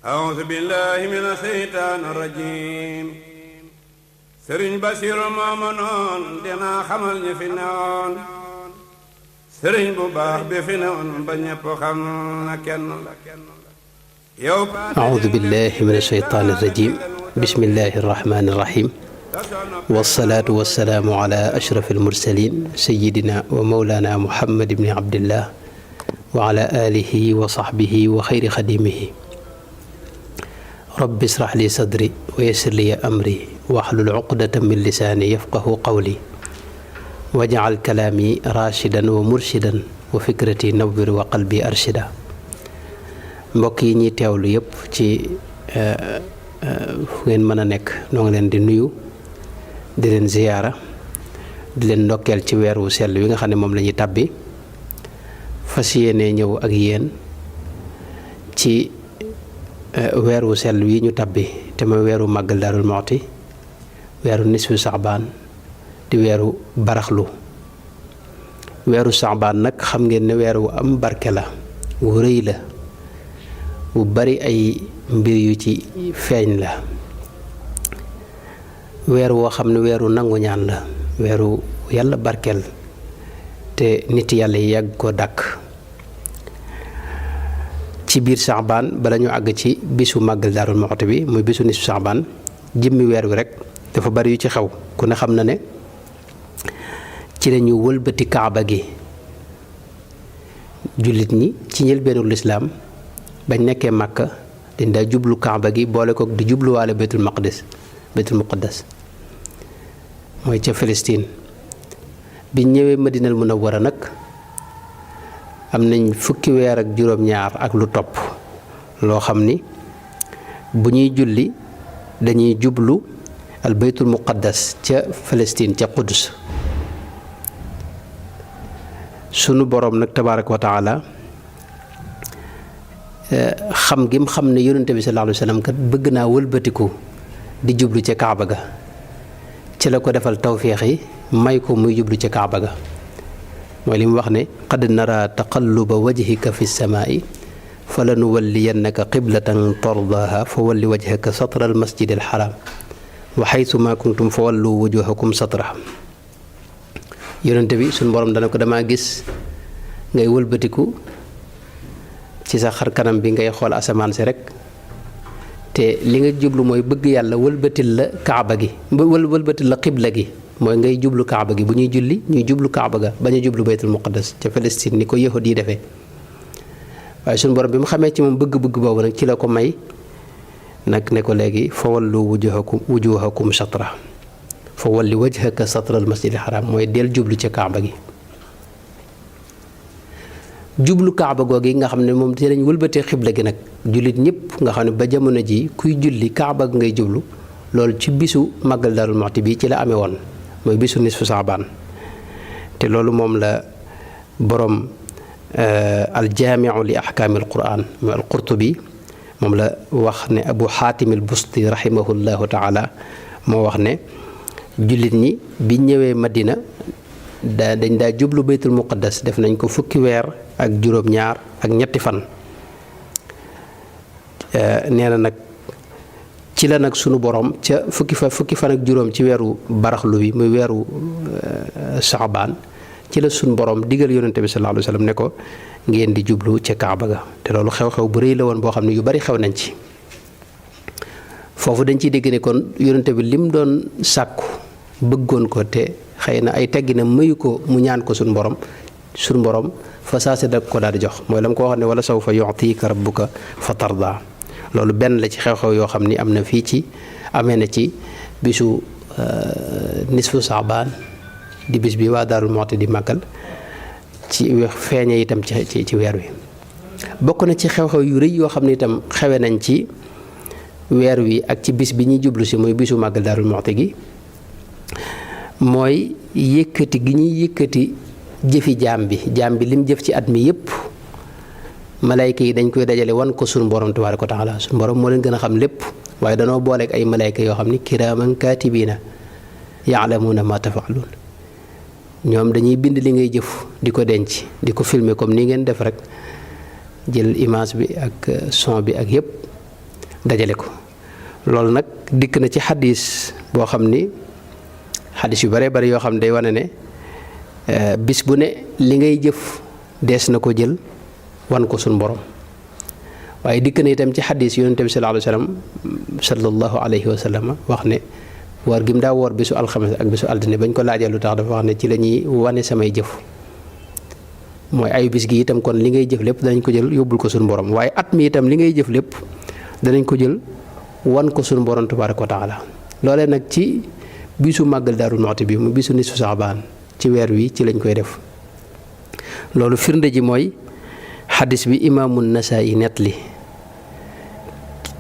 أعوذ بالله من الشيطان الرجيم Sëriñ Basiru moomu noon dinaa xamal ñi fi newoon sëriñ bu baax bi fi newoon ba ñépp xam na kenn la yow أعوذ بالله من الشيطان الرجيم بسم الله الرحمن الرحيم والصلاة والسلام على أشرف المرسلين سيدنا ومولانا محمد بن عبد الله وعلى آله وصحبه وخير خديمه رب اشرح لي صدري ويسر لي أمري واحلل عقدة من لساني يفقه قولي واجعل كلامي راشدا ومرشدا وفكرتي نور وقلبي أرشدا mbokk yi ñi teewlu yépp ci fu ngeen mën a nekk noo ngi leen di nuyu di leen ziyaara di leen ndokkeel ci weer wu sell wi nga xam ne moom la ñuy tàbbi fas yéene ñëw ak yéen ci weer wu sell wi ñu tàbbi te mooy weeru màggal Daarul Muxti weeru nisfu saxbaan di weeru baraxlu weeru saxbaan nag xam ngeen ne weer wu am barke la wu rëy la bu bari ay mbir yu ci feeñ la weer woo xam ne weeru nangu ñaan la weeru yàlla barkeel te nit yàlla yi yàgg ko dàkk ci biir saxbaan bala ñu àgg ci bisu màggal Daarul Muxti bi muy bisu nisfu saxbaan jëmmi weer wi rek dafa bari yu ci xew ku ne xam na ne ci lañu wëlbati kaaba gi jullit ñi ci njëlbeenu lislaam bañ nekkee Màkka dañ daa jublu kaaba gi boole ko di jubluwaale baytul muqaddas mooy ca Palestine biñ ñëwee Madinal Munawwara nag am nañ fukki weer ak juróom-ñaar ak lu topp loo xam ni bu ñuy julli dañuy jublu al baytul muqaddas ca Palestine ca Qudus sunu boroom nag tabaaraka wa taala xam gim xam ne yonente bi sallallahu alayhi wa sallam kat bëgg naa wëlbatiku di jublu ca kaaba ga ci la ko defal tawféex yi may ko muy jublu ca kaaba ga mooy li mu wax ne qad nara taqalluba wajhika fi samaai fa la nuwalliyannaka qiblatan tardaha fa walli wajhaka satra al masjid al haram wa haythu ma kuntum fa wallu wujuhakum satra yonente bi suñu borom dana ko dama gis ngay wëlbatiku ci sa xar kanam bi ngay xool asamaan si rek te li nga jublu mooy bëgg yàlla wëlbatil la kaaba gi wëlbatil la xibla gi mooy ngay jublu kaaba gi bu ñuy julli ñuy jublu kaaba ga bañ a jublu baytul muqaddas ca Palestine ni ko yahud yi defee waaye suñu borom bi mu xamee ci moom bëgg-bëgg boobu nag ci la ko may nag ne ko léegi fa wallu wujuhakum satra fa walli wajhaka satra al masjidil haram mooy del jublu ca kaaba gi jublu kaaba googi nga xam ne moom ci lañ wëlbatee xibla gi nag jullit ñëpp nga xam ne ba jamono ji kuy julli kaaba gi ngay jublu loolu ci bisu màggal Daarul Muxti bi ci la amee woon mooy bisu nisfu saabaan te loolu moom la borom aljaamiu li ahkaamil quraan mooy al qurtubi moom la wax ne abu xaatimil busti rahimahullahu taala moo wax ne jullit ñi bi ñëwee Madina dañ daa jublu baytul muqaddas def nañ ko fukki weer ak juróom-ñaar ak ñetti fan nee na nag ci la nag sunu borom ca fukki fan ak juróom ci weeru baraxlu bi muy weeru saabaan ci la sunu borom digal yonente bi sallallahu alayhi wa sallam ne ko ngeen di jublu ca kaaba ga te loolu xew-xew bu rëy la woon boo xam ne yu bari xew nañ ci foofu dañ ciy dégg ne kon yonente bi lim doon sàkku bëggoon ko te xëy na ay teggina mayu ko mu ñaan ko suñu borom fa saase da ko daal di jox mooy la mu ko wax ne wala sawfa yu'tika rabbuka fa tarda loolu benn la ci xew-xew yoo xam ni am na fii ci amee na ci bisu nisfu saabaan di bis bi waa Daarul Muxti di màggal ci feeñe itam ci weer wi bokk na ci xew-xew yu rëy yoo xam ne itam xewe nañ ci weer wi ak ci bis bi ñuy jublu si mooy bisu màggal Daarul Muxti gi mooy yëkkati gi ñuy yëkkati jëfi jaam bi lim jëf ci at mi yépp malayka yi dañ koy dajale wan ko sunu borom tabaaraka wa taala sunu borom moo leen gën a xam lépp waaye danoo booleeg ay malayka yoo xam ni kiraaman kaatibiina yaalamuuna ma tafaaluun ñoom dañuy bind li ngay jëf di ko denc di ko filmer comme ni ngeen def rek jël image bi ak son bi ak yépp dajale ko. loolu nag dikk na ci xadis boo xam ni xadis yu bare bari yoo xam ne day wane ne bis bu ne li ngay jëf dees na ko jël wan ko suñ borom. waaye dikk na itam ci xadis yonente bi sallallahu alayhi wa sallam wax ne woor gi mu daa woor bisu alxames ak bisu altine bañ ko laajee lu tax dafa wax ne ci la ñuy wane samay jëf. mooy ayu bis gi itam kon li ngay jëf lépp danañ ko jël yóbbul ko suñu borom, waaye at mi itam li ngay jëf lépp danañ ko jël wan ko suñu borom tabaaraka wa taala. loolee nag ci bisu màggal Daaru Muxti bi mu bisu nisfu Saabaan ci weer wi ci lañ koy def. loolu firnde ji mooy xadis bi imaamu Nasaa'i nettali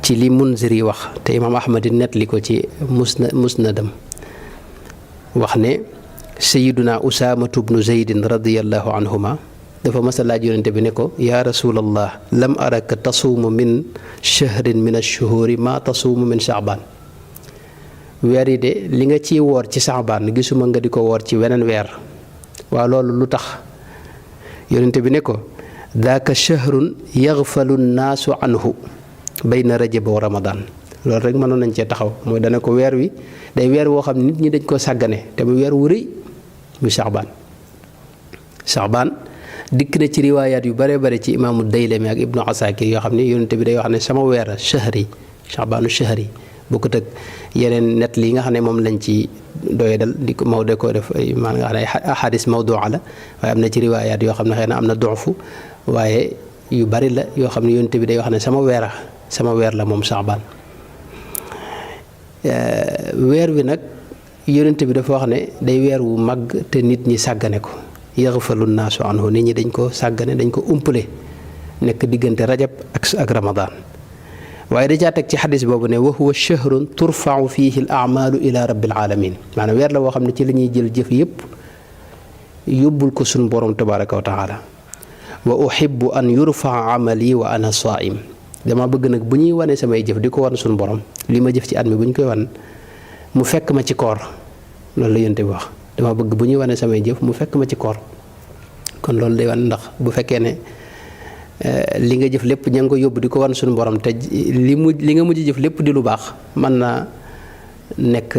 ci li Munziri wax te imaam Ahmad nettali ko ci musnadam wax ne sayyiduna Usaamatu bnu Zaydin radiyallahu anhuma dafa mas a laaj yonente bi ne ko yaa rasulallah lam araka tasuumu min shahrin min ash-shuhuri ma tasuumu min Saabaan. weer yi de li nga ciy woor ci Saabaan gisuma nga di ko woor ci weneen weer. waaw loolu lu tax yonente bi ne ko daaka shahrun yaghfalu nnaasu anhu bayna rajab wa ramadaan. loolu rek mënoon nañ cee taxaw mooy dana ko weer wi day weer woo xam nit ñi dañ koo sàggane te mu weer wu rëy muy Saabaan dikk na ci riwaayaat yu bare bare ci imaamu Daylami ak ibnu Asakir yoo xam ne yonente bi day wax ne sama weer shahri Saabaanu shahri bokkut ak yeneen net li nga xam ne moom lañ ci doyadal di ko Maodo ko def maanaam nga xam ne ahadis mawdu'a la waaye am na ci riwaayaat yoo xam ne xëy na am na du'fu waaye yu bari la yoo xam ne yonente bi day wax ne sama weer la moom Saabaan. weer wi nag yonente bi dafa wax ne day weer wu mag te nit ñi sàggane ko yaghfalu nnaasu anhu nit ñi dañ ko sàggane dañ ko umpale nekk diggante rajab ak ramadaan. waaye da caa teg ci xadis boobu ne wa huwa shahrun turfau fihi al a'maalu ila rabbil alamin maanaam weer la woo xam ne ci la ñuy jël jëf yépp yóbbul ko suñ borom tabaraka wa taala. wa uhibbu an yurfaa amali wa ana saa'im dama bëgg nag bu ñuy wane samay jëf di ko wan suñu borom li ma jëf ci at mi bu ñu koy wan mu fekk ma ci koor loolu la yonte bi wax dama bëgg bu ñuy wane samay jëf mu fekk ma ci koor. kon loolu day wan ndax bu fekkee ne li nga jëf lépp ña nga ko yóbbu di ko wan suñu borom te li nga mujj jëf lépp di lu baax mën naa nekk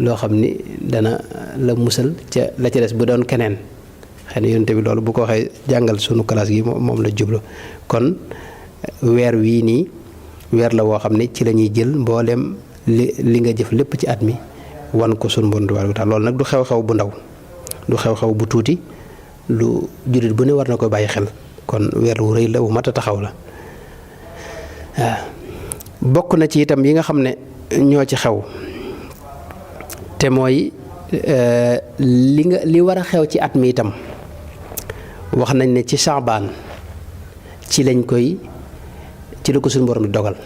loo xam ni dana la musal ca la ca des bu doon keneen xëy na yonte bi loolu bu ko waxee jàngal sunu classe gi moom la jublu. kon weer wii nii weer la woo xam ne ci la ñuy jël mboolem li nga jëf lépp ci at mi wan ko sunu bon tabaaraka taala. loolu nag du xew-xew bu ndaw du xew-xew bu tuuti lu jullit bu ne war na ko bàyyi xel. kon weer wu rëy la wu mat a taxaw la waaw. bokk na ci itam yi nga xam ne ñoo ci xew te mooy li war a xew ci at mi itam wax nañ ne ci Saabaan ci la ko suñu borom di dogal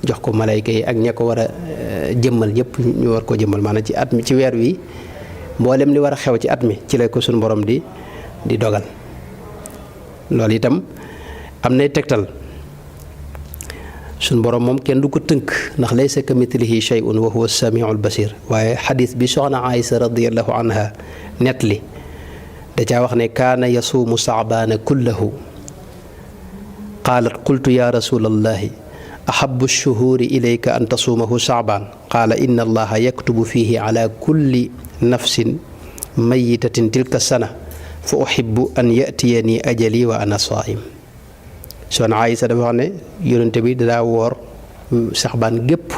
jox ko malayka yi ak ña ko war a jëmmal ñëpp ñu war koo jëmmal maanaam ci at mi ci weer wi mboolem li war a xew ci at mi ci la ko suñu borom di dogal. loolu itam am nay tegtal suñ borom moom kenn du ko tënk ndax laysa kamithlihi shay'un wa huwa as-sami'ul basir. waaye xadis bi soxna Aysa radiyallahu anha nettali da caa wax ne kaana yasuumu Saabaana kullahu qaalat qultu ya rasulallahi ahabbu ash-shuhuri ilayka an tasuumahu Saabaan qaala inna allaha yaktubu fihi ala kulli nafsin mayitatin tilka sana fa uhibbu an yatiyani ajali wa ana saa'im. soxna Aysa dafa wax ne yonente bi daa woor Saabaan gépp.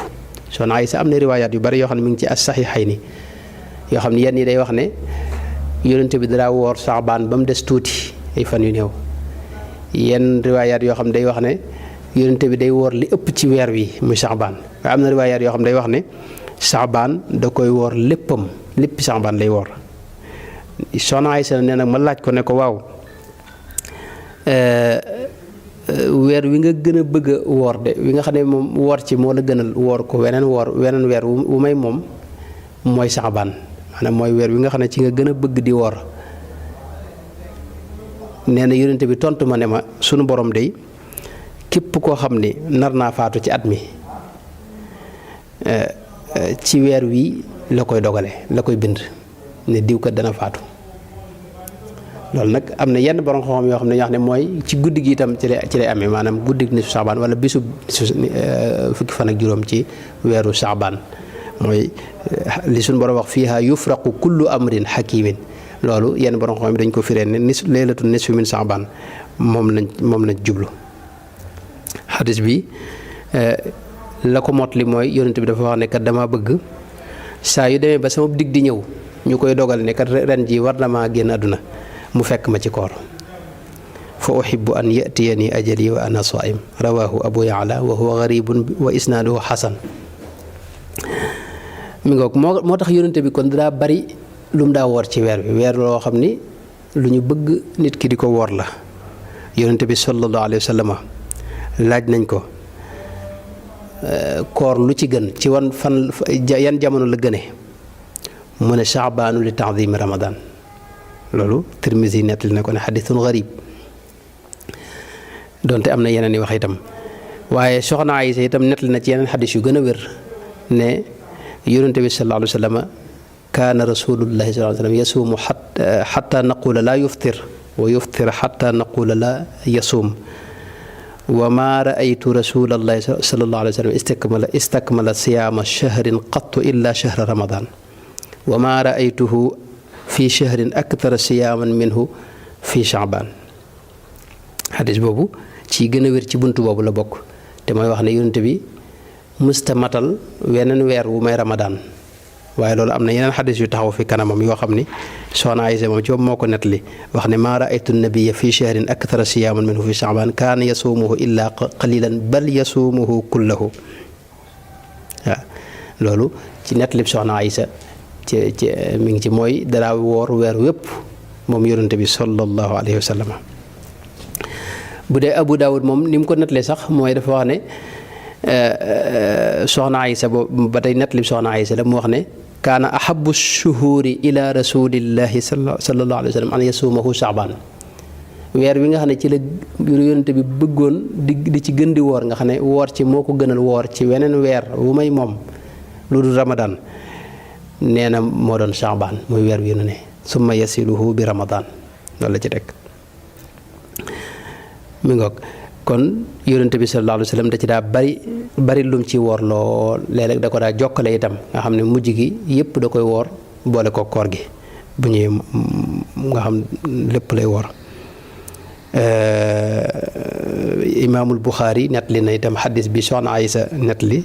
soxna Aysa am na riwaayaat yu bari yoo xam ne mi ngi ci as-saxiixayni yoo xam ne yenn yi day wax ne yonente bi daa woor Saabaan ba mu des tuuti ay fan yu néew. yenn riwaayaat yoo xam ne day wax ne yonente bi day woor li ëpp ci weer wi muy Saabaan. waaye am na riwaayaat yoo xam ne day wax ne Saabaan da koy woor léppam léppi Saabaan lay woor. soxna Aysa nee nag ma laaj ko ne ko waaw weer wi nga gën a bëgg a woor de wi nga xam ne moom woor ci moo la gënal woor ko weneen weer wu may moom mooy Saabaan maanaam mooy weer wi nga xam ne ci nga gën a bëgg di woor. nee na yonente bi tontu ma ne ma sunu borom day képp koo xam ne nar naa faatu ci at mi ci weer wi la koy dogale la koy bind ne diw kat dana faatu. loolu nag am na yenn borom xam-xam yoo xam ne ñoo xam ne mooy ci guddi gi itam ci lay amee maanaam guddi nisfu Saabaan wala bisu fukki fan ak juróom ci weeru Saabaan mooy li suñu borom wax fiihaa yufraqu kullu amrin hakimin loolu yenn borom xam-xam dañ ko firee ne laylatul nisfi min Saabaan moom lañ jublu. xadis bi la ko mot li mooy yonent bi dafa wax ne kat dama bëgg saa yu demee ba sama dig di ñëw ñu koy dogal ne kat ren ji war na maa génn àdduna mu fekk ma ci koor fa uhibbu an yatiyani ajali wa ana saim rawahu abu yaala wa huwa garibun wa isnaaduhu xasan mi ngoog moo tax yonent bi kon daa bari lu mu daa woor ci weer bi weer loo xam ni lu ñu bëgg nit ki di ko woor la yonent bi sallallahu alayhi wa sallam laaj nañ ko koor lu ci gën ci wan fan yan jamono la gëne mu ne Shaabaanu li ta'zimi Ramadan loolu Tirmisi nettali na ko ne xadiisun gariib donte am na yeneen i wax itam waaye soxna Aysa itam nettali na ci yeneen xadiis yu gën a wér ne yonent bi sallallahu alayhi wa sallam kaana rasulullahi sallallahu alayhi wa sallam yasuumu xatta naqula laa yuftir wa yuftir xatta naqula laa yasuum wa maa raaytu rasulallahi sallallahu alayhi wa sallam istakmala siyaama shahrin qattu illa shahra ramadan wa maa raaytuhu fi shahrin akthara siyaaman minhu fi Shaabaan xadis boobu ci gën a wér ci buntu boobu la bokk te mooy wax ne yonent bi mësta matal weneen weer wu may ramadaan waaye loolu am na yeneen xadis yu taxaw fi kanamam yoo xam ni soxna Aysa moom ci moom moo ko nettali wax ne maa raaytu nabiya fi shahrin akthara siyaaman minhu fi Shaabaan kaana yasuumuhu illaa qalilan bal yasuumuhu kullahu waaw loolu ci nettali soxna Aysa ci mi ngi ci mooy dara woor weer wépp moom yonent bi sallallahu alayhi wa sallam bu dee Abu Daawud moom ni mu ko nettalee sax mooy dafa wax ne soxna Aysa boobu ba tey nettali soxna Aysa la mu wax ne kaana ahabu shuhuri ila rasulillahi sallallahu alayhi wa sallam an yasuumahu Shaabaan weer wi nga xam ne ci la yonent bi bëggoon di ci gën di woor nga xam ne woor ci moo ko gënal woor ci weneen weer wu may moom lu dul Ramadan nee na moo doon Shaabaan muy weer wi nu ne summa yasiluhu bi Ramadan loolu la ci teg mi ngoog kon yonent bi sallallahu alayhi wa sallam da ci daa bari lum ci woor lool léeg-léeg da ko daa jokkale itam nga xam ne mujj gi yëpp da koy woor boole ko koor gi bu ñëwee nga xam lépp lay woor imaamul Buxaari nettali na itam xadis bi soxna Aysa nettali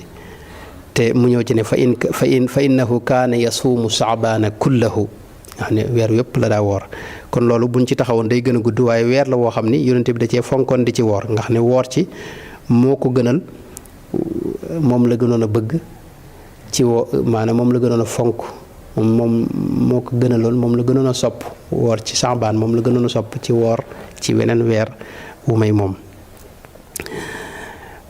te mu ñëw ci ne fa innahu kaana yasuumu Shaabaana kullahu nga xam ne weer yëpp la daa woor kon loolu buñ ci taxawoon day gën a gudd waaye weer la woo xam ni yonent bi da cee fonkoon di ci woor nga xam ne woor ci moo ko gënal moom la gënoon a bëgg ci maanaam moom la gënoon a fonk moom moo ko gënaloon moom la gënoon a sopp woor ci Shaabaan moom la gënoon a sopp ci woor ci weneen weer wu may moom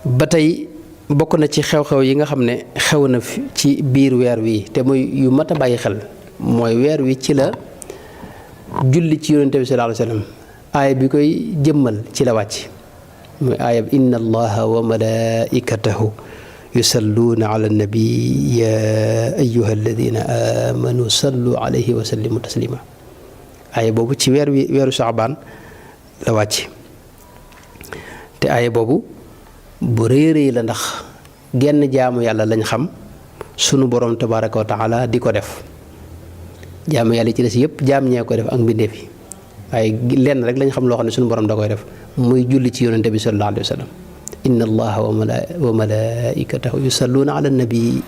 ba tey bokk na ci xew-xew yi nga xam ne xew na ci biir weer wi te muy yu mat a bàyyi xel mooy weer wi ci la julli ci yonente bi sallallahu alayhi wa sallam aaya bi koy jëmmal ci la wàcc muy aaya bi inna allaha wa malaikatahu yusalluuna ala nabi ya ayyuha alladina amanu sallu alayhi wa sallimu taslima aaya boobu ci weeru Shaabaan la wàcc te aaya boobu bu rëy la ndax genn jaamu yàlla lañ xam sunu borom tabaraka wa taala di ko def jaamu yàlla ci des yëpp jaam ñee ko def ak mbindeef yi waaye lenn rek lañ xam loo xam ne sunu borom da koy def muy julli ci yonente bi sallallahu alayhi wa sallam inna allaha wa malaikatahu yusalluuna ala nabi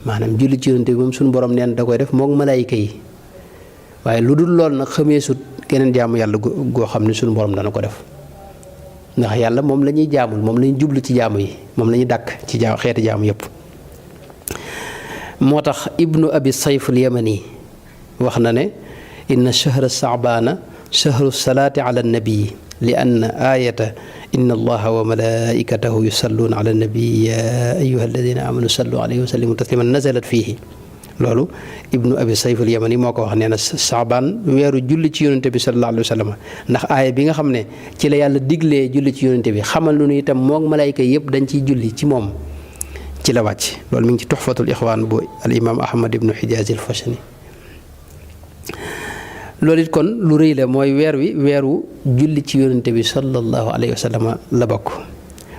maanaam julli ci yonente bi moom sunu borom neen da koy def moog malaayika yi waaye lu dul lool nag xamee sut geneen jaamu yàlla goo xam ne sunu borom dana ko def ndax yàlla moom la ñuy jaamul moom la ñuy jublu ci jaamu yi moom la ñuy dàkk ci xeeti jaamu yëpp moo tax ibnu abi sayf al yamani wax na ne inna shahra Shaabaana shahru salaati ala nabii li anna aayata inna allaha wa malaikatahu yusalluuna ala nabii ya ayyuha alladina amanu sallu alayhi wa sallimu tasliman nazalat fiihi loolu ibnu abi sayf al yamani moo ko wax nee na Shaabaan weeru julli ci yonente bi sallallahu alayhi wa sallam ndax aaya bi nga xam ne ci la yàlla diglee julli ci yonente bi xamal lu nu itam moog malaayka yëpp dañ ciy julli ci moom ci la wàcc loolu mi ngi ci tuxfatul ixwaan bu al imam ahmad ibnu xijaaz al fashani loolu it kon lu rëy la mooy weer wi weeru julli ci yonente bi sallallahu alayhi wa sallam la bokk.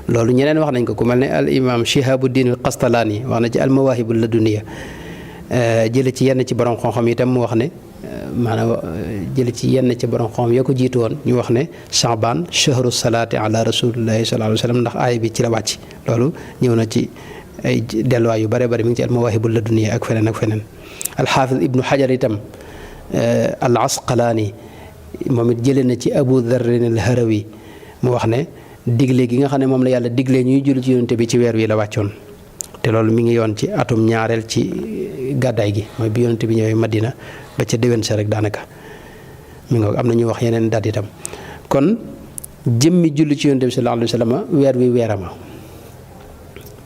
loolu ñeneen wax nañ ko ku mel ne al imam Shihabuddin al Qastalaani wax na ci al Mawahib al Laduniya jële ci yenn ci borom xam-xam itam mu wax ne maanaam jële ci yenn ci borom xam-xam ya ko jiitu woon ñu wax ne Sha'ban shahru salaati ala rasulillahi sallallahu alayhi wa sallam ndax aaya bi ci la wàcc. loolu ñëw na ci ay delluwaay yu bare bari mi ngi ci al Mawahib al Laduniya ak feneen ak feneen. al Hafiz Ibnu Hajar itam al Asqalaani moom it jële na ci Abu Dharrin al Harawi mu wax ne digle gi nga xam ne moom la yàlla digle ñuy julli ci yonente bi ci weer wi la wàccoon te loolu mi ngi yoon ci atum ñaareel ci gàddaay gi mooy bi yonente bi ñëwee Madina ba ca déwén sa rek daanaka mi nga am na ñuy wax yeneen daat itam. kon jëmmi julli ci yonente bi sallallahu alayhi wa sallam weer wi weerama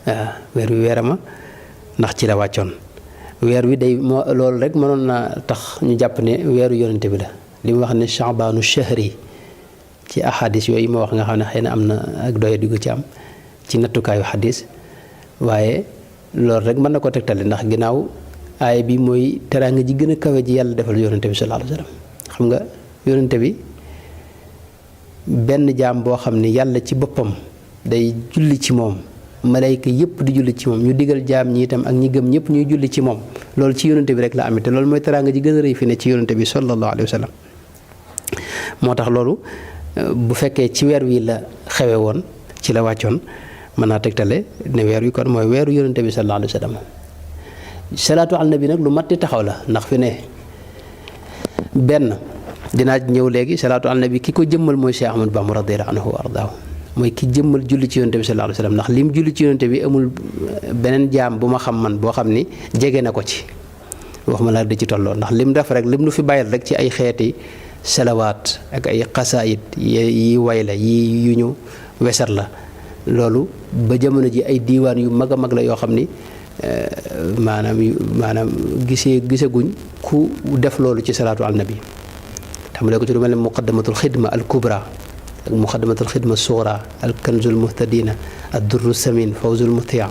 waaw weer wi weerama ndax ci la wàccoon. weer wi day moo loolu rek mënoon naa tax ñu jàpp ne weeru yonente bi la li mu wax ne Sha'banu shahri ci ahadis yooyu ma wax nga xam ne xëy na am na ak doye di ko ci am ci nattukaayu xadis waaye loolu rek mën na ko tegtale ndax ginnaaw aaya bi mooy teraanga ji gën a kawe ji yàlla defal yonente bi sallallahu alayhi wa sallam. xam nga yonente bi benn jaam boo xam ne yàlla ci boppam day julli ci moom malayka yëpp di julli ci moom ñu digal jaam ñi itam ak ñi gëm ñëpp ñuy julli ci moom loolu ci yonente bi rek la amee te loolu mooy teraanga ji gën a rëy fi ne ci yonente bi sallallahu alayhi wa sallam. moo tax loolu bu fekkee ci weer wi la xewe woon ci la wàccoon mën naa tegtale ne weer wi kon mooy weeru yonente bi sallallahu alayhi wa sallam. salaatu ala nabi nag lu mat di taxaw la ndax fi ne benn dinaa ñëw léegi salaatu ala nabi ki ko jëmmal mooy Cheikh Ahmadou Bamba radiyallahu anhu wa ardaahu mooy ki jëmmal julli ci yonente bi sallallahu alayhi wa sallam ndax lim julli ci yonente bi amul beneen jaam bu ma xam man boo xam ni jege na ko ci wax ma laa da ci tolloo ndax lim def rek lim nu fi bàyyil rek ci ay xeeti salawaat ak ay xasaayit yi way la yi yu ñu wesar la loolu ba jamono ji ay diiwaan yu mag a mag la yoo xam ni maanaam gisaguñ ku def loolu ci salaatu al nabi tàmbalee ko ci lu mel ne muqaddamatul xidma al kubra ak muqaddamatul xidma sugra al kanzul muhtadina ad durru samin fawzul mutia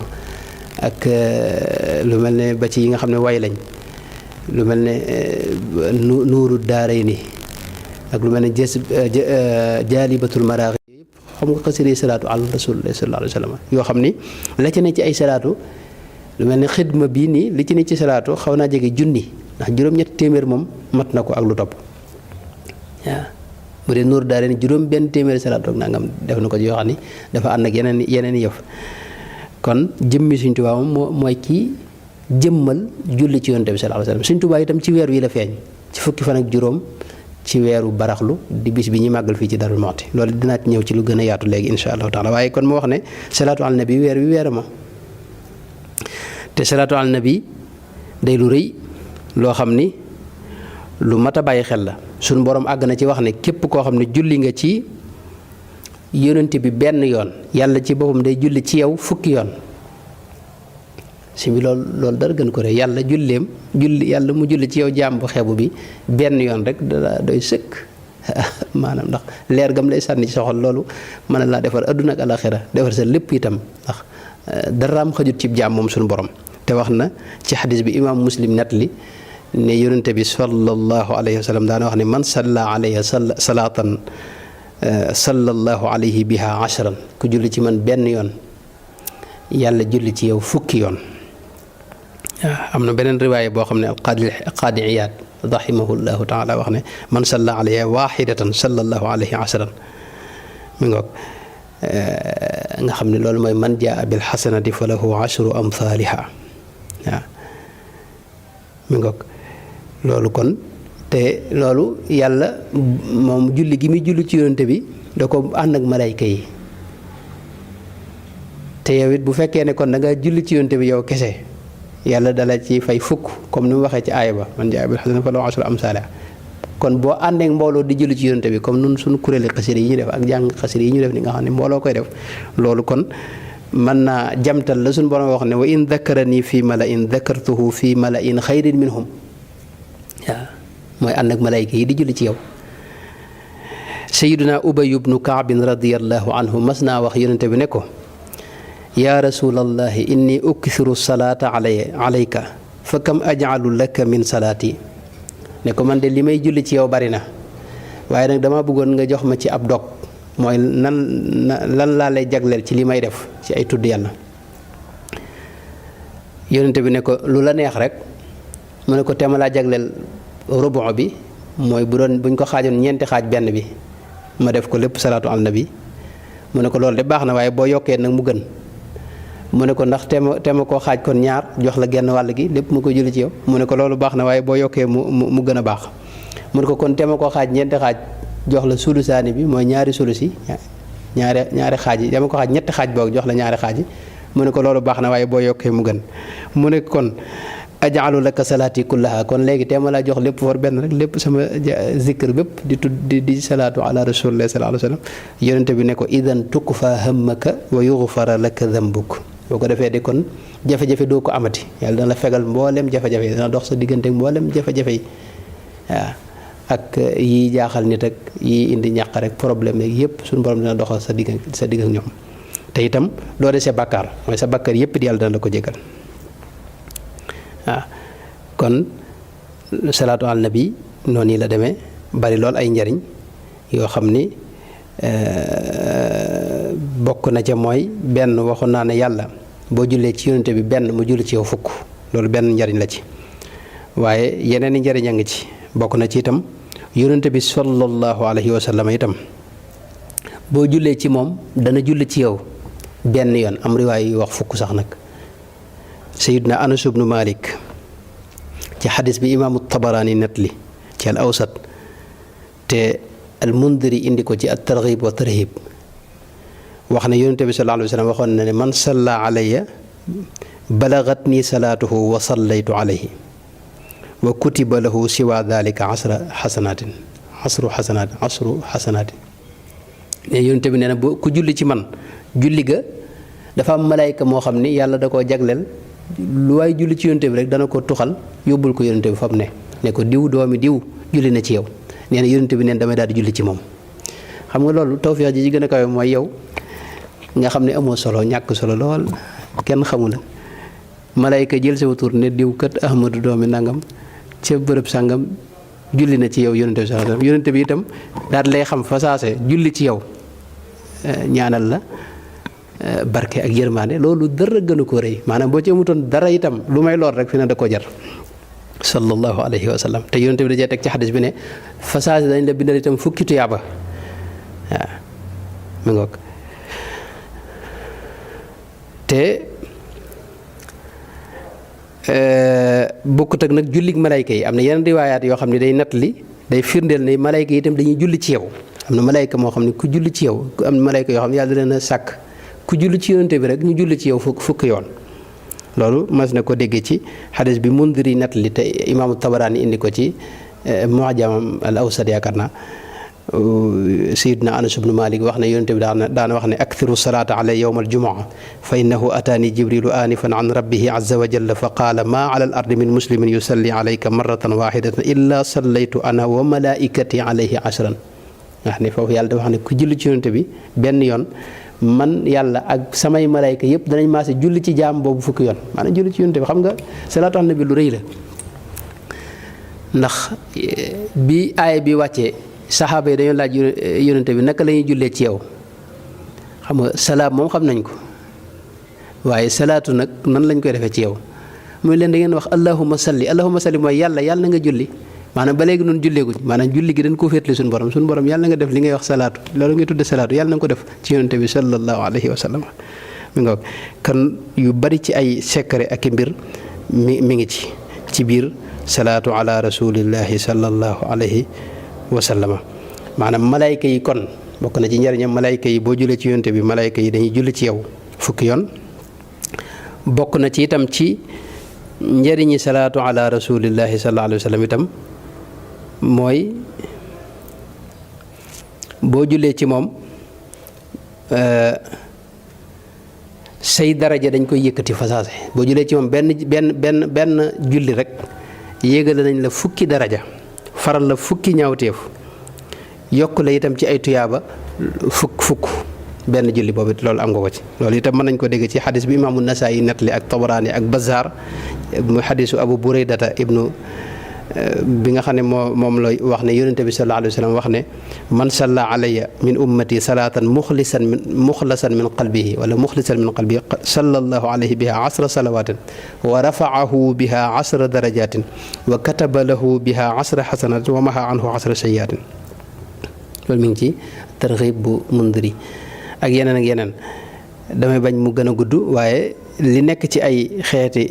ak lu mel ne ba ci yi nga xam ne way lañ lu mel ne nuuru daarayni ak lu mel ne jaalibatul maraaxi yëpp xam nga xasida salaatu ala rasulillah sallallahu alayhi wa sallam yoo xam ni la ci ne ci ay salaatu lu mel ne xidma bii nii li ci ne ci salaatu xaw naa jege junni ndax juróom-ñetti téeméer moom mat na ko ak lu topp waaw bu dee nuur daal juróom benn téeméeri salaatu ak nangam def na ko ci yoo xam ni dafa ànd ak yeneen yëf kon jëmmi Sëñ Tuubaa moom mooy kii jëmmal julli ci yonent bi sallallahu alayhi wa sallam Sëñ Tuubaa itam ci weer wi la feeñ ci fukki fan ak juróom ci weeru baraxlu di bis bi ñuy màggal fii ci Darou Mouhty loolu dinaa ci ñëw ci lu gën a yaatu léegi insha allahu taala waaye kon moo wax ne salaatu ala nabi weer wi weerama te salaatu ala nabi day lu rëy loo xam ni lu mat a bàyyi xel la suñu borom àgg na ci wax ne képp koo xam ne julli nga ci yonent bi benn yoon yàlla ci boppam day julli ci yow fukki yoon si bi loolu dara gën ko rek yàlla yàlla mu julli ci yow jaam bu xeebu bi benn yoon rek da doy sëkk maanaam ndax leer gam lay sànni ci soxol loolu mën na laa defar adduna ak alaxira defar sa lépp itam ndax daraam xajut ci jaam moom suñu borom te wax na ci xadis bi imaam muslim nettali ne yonente bi sallallahu alayhi wa sallam daana wax ne man salla alayhi salaatan sallallahu alayhi biha ashran ku julli ci man benn yoon yàlla julli ci yow fukki yoon waaw am na beneen riwaaya boo xam ne alqaadi iyaad rahimahullahu taala wax ne man salla alayhi waxidatan sallallahu alayhi ashran mi ngoog nga xam ne loolu mooy man jaa bil xasanati fa lahu ashru amthaliha waaw mi ngoog loolu kon te loolu yàlla moom julli gi muy julli ci yonente bi da ko ànd ak malayka yi te yow it bu fekkee ne kon da nga julli ci yonente bi yow kese yàlla dala ci fay fukk comme ni mu waxee ci aaya ba man jaa bil xasanati fa lahu ashru amthaliha kon boo àndeek mbooloo di julli ci yonente bi comme nun suñu kuréeli xasida yi ñu def ak jàng xasida yi ñu def ni nga xam ne mbooloo koy def loolu kon mën naa jamtal la suñu borom wax ne wa in dakarani fi mala in dakartuhu fi mala in xayrin minhum waaw mooy ànd ak malayka yi di julli ci yow sayiduna ubay ibnu kaabin radiallahu anhu mas naa wax yonente bi ne ko yaa rasulallahi inni ukthiru salaata alayka fa kam ajcalu laka min salaati ne ko man de li may julli ci yow bari na waaye nag dama bëggoon nga jox ma ci ab dog mooy lan laa lay jagleel ci li may def ci ay tudd yàlla. yonente bi ne ko lu la neex rek mu ne ko teema laa jagleel rubu bi mooy buñ ko xaajoon ñeenti xaaj benn bi ma def ko lépp salaatu ala nabi mu ne ko loolu de baax na waaye boo yokkee nag mu gën mu ne ko ndax teema koo xaaj kon ñaar jox la genn wàll gi lépp mu ko julli ci yow mu ne ko loolu baax na waaye boo yokkee mu gën a baax mu ne ko kon teema koo xaaj ñeenti xaaj jox la sulusaani bi mooy ñaari sulus yi ñaari xaaj yi teema ko xaaj ñetti xaaj boog jox la ñaari xaaj yi mu ne ko loolu baax na waaye boo yokkee mu gën mu ne kon ajaalu laka salaati kullaha kon léegi teema laa jox lépp war benn rek lépp sama zikr bépp di salaatu ala rasulillah sallallahu alayhi wa sallam yonente bi ne ko idan tukfa hammaka wa yughfara laka dhanbuk boo ko defee de kon jafe-jafe doo ko amati yàlla dana la fegal mboolem jafe-jafe yi dana dox sa diggante mboolem jafe-jafe yi waaw ak yi jaaxal nit ak yi indi ñàq rek problème yeeg yëpp suñu borom dina doxal sa digg ak ñoom te itam doo desee bàkkaar mooy sa bàkkaar yëpp di yàlla dana la ko jégal waaw kon salaatu ala nabi noonu yi la demee bari lool ay njariñ yoo xam ni bokk na ca mooy benn waxoon naa ne yàlla boo jullee ci yonente bi benn mu julli ci yow fukk loolu benn njariñ la ci waaye yeneen i njariñ a ngi ci bokk na ci itam yonente bi sallallahu alayhi wa sallam itam boo jullee ci moom dana julli ci yow benn yoon am riwaay yu wax fukk sax nag sayidna anas ibnu malik ci xadis bi imaamu tabaraani nettali ci al awsat te al mundiri indi ko ci at targhib wa tarhib wax ne yonente bi sallallahu alayhi wa sallam waxoon na ne man salla alayya balagat nii salaatuhu wa sallaytu alayhi wa kutiba lahu siwa dalika asru xasanaatin ne yonente bi nee na ku julli ci man julli ga dafa am malayka moo xam ni yàlla da koo jagleel lu waay julli ci yonente bi rek dana ko tuxal yóbbul ko yonente bi fa mu ne ko diw doomi diw julli na ci yow nee na yonente bi neen damay daal di julli ci moom xam nga loolu tawfiix ji ci gën a kawe mooy yow nga xam ne amoo solo ñàkk solo lool kenn xamu la malayka jël sa tur ne diw kat ahmadu doomi nangam ca bërëb sàngam julli na ci yow yonente bi sallallahu alayhi wasallam yonente bi itam daal lay xam fa saase julli ci yow ñaanal la barke ak yërmaande loolu dara gënu ko rëy maanaam boo ci amutoon dara itam lu may lool rek fi ne da ko jar sallallahu alayhi wa sallam te yonente bi dajee teg ci xadis bi ne fa saase dañ la bindal itam fukki tuyaaba waaw mi ngoog te bokkut ak nag jullig malayka yi am na yeneen riwaayaat yoo xam ne day nattali day firndeel ne malayka yi itam dañuy julli ci yow am na malayka moo xam ne ku julli ci yow am na malayka yoo xam ne yàlla da leen a sàkk ku julli ci yonente bi rek ñu julli ci yow fukk yoon loolu mas na ko déggee ci xadis bi mundiri nattali te imaamu tabaraani indi ko ci mu'jam al awsat yaakaar naa sayidna anas ibnu malik wax ne yonente bi daana wax ne akthiru salaata alay yowma aljumaa fa innahu ataani jibrilu anifan an rabbihi azza wa jalla fa qaala ma ala al ardi min muslimin yusalli alayka marratan waxidatan illa sallaytu ana wa malaikati alayhi ashran wax ne foofu yàlla dafa wax ne ku julli ci yonente bi benn yoon man yàlla ak samay malayka yëpp danañ maase julli ci jaam boobu fukki yoon maanaam julli ci yonente bi xam nga salaatu ala nabi lu rëy la ndax bi aaya bi wàccee saxaaba yi dañoo laaj yonente bi naka la ñuy jullee ci yow xam nga salaam moom xam nañ ko waaye salaatu nag nan lañ koy defee ci yow muy leen da ngeen wax allahumma salli mooy yàlla na nga julli maanaam ba léegi noonu julleeguñ maanaam julli gi dañ koo féetli suñu borom yàlla na nga def li ngay wax salaatu loolu ngay tudde salaatu yàlla na nga ko def ci yonente bi sallallahu alayhi wa sallam mi nga kan yu bari ci ay secret ak i mbir mi ngi ci biir salaatu ala rasulillahi sallallahu alayhi wa sallama maanaam malayka yi kon bokk na ci njariñam malayka yi boo jullee ci yonte bi malayka yi dañuy julli ci yow fukki yoon bokk na ci itam ci njariñi salaatu ala rasulillahi sallallahu alayhi wa sallam itam mooy boo jullee ci moom say daraja dañ koy yëkkati fasaase boo jullee ci moom benn julli rek yéegale nañ la fukki daraja faral la fukki ñaawteef yokk la itam ci ay tuyaaba fukk benn julli boobu loolu am nga ko ci loolu itam mën nañ ko dégg ci xadis bi imaamu Nasaa'i nettali ak Tabaraani ak Bazaar muy xadisu Abu Buraydata ibnu bi nga xam ne moom la wax ne yonente bi sallallahu alayhi wa sallam wax ne man salla alayya min ummati salaatan muxlisan min qalbihi wala muxlisan min qalbihi sallallahu alayhi biha 10 salawatin wa rafa'ahu biha 10 darajatin wa kataba lahu biha 10 xasanatin wa maha anhu 10 sayyiatin. loolu mi ngi ci tarxiib bu Mundiri ak yeneen damay bañ mu gën a gudd waaye li nekk ci ay xeeti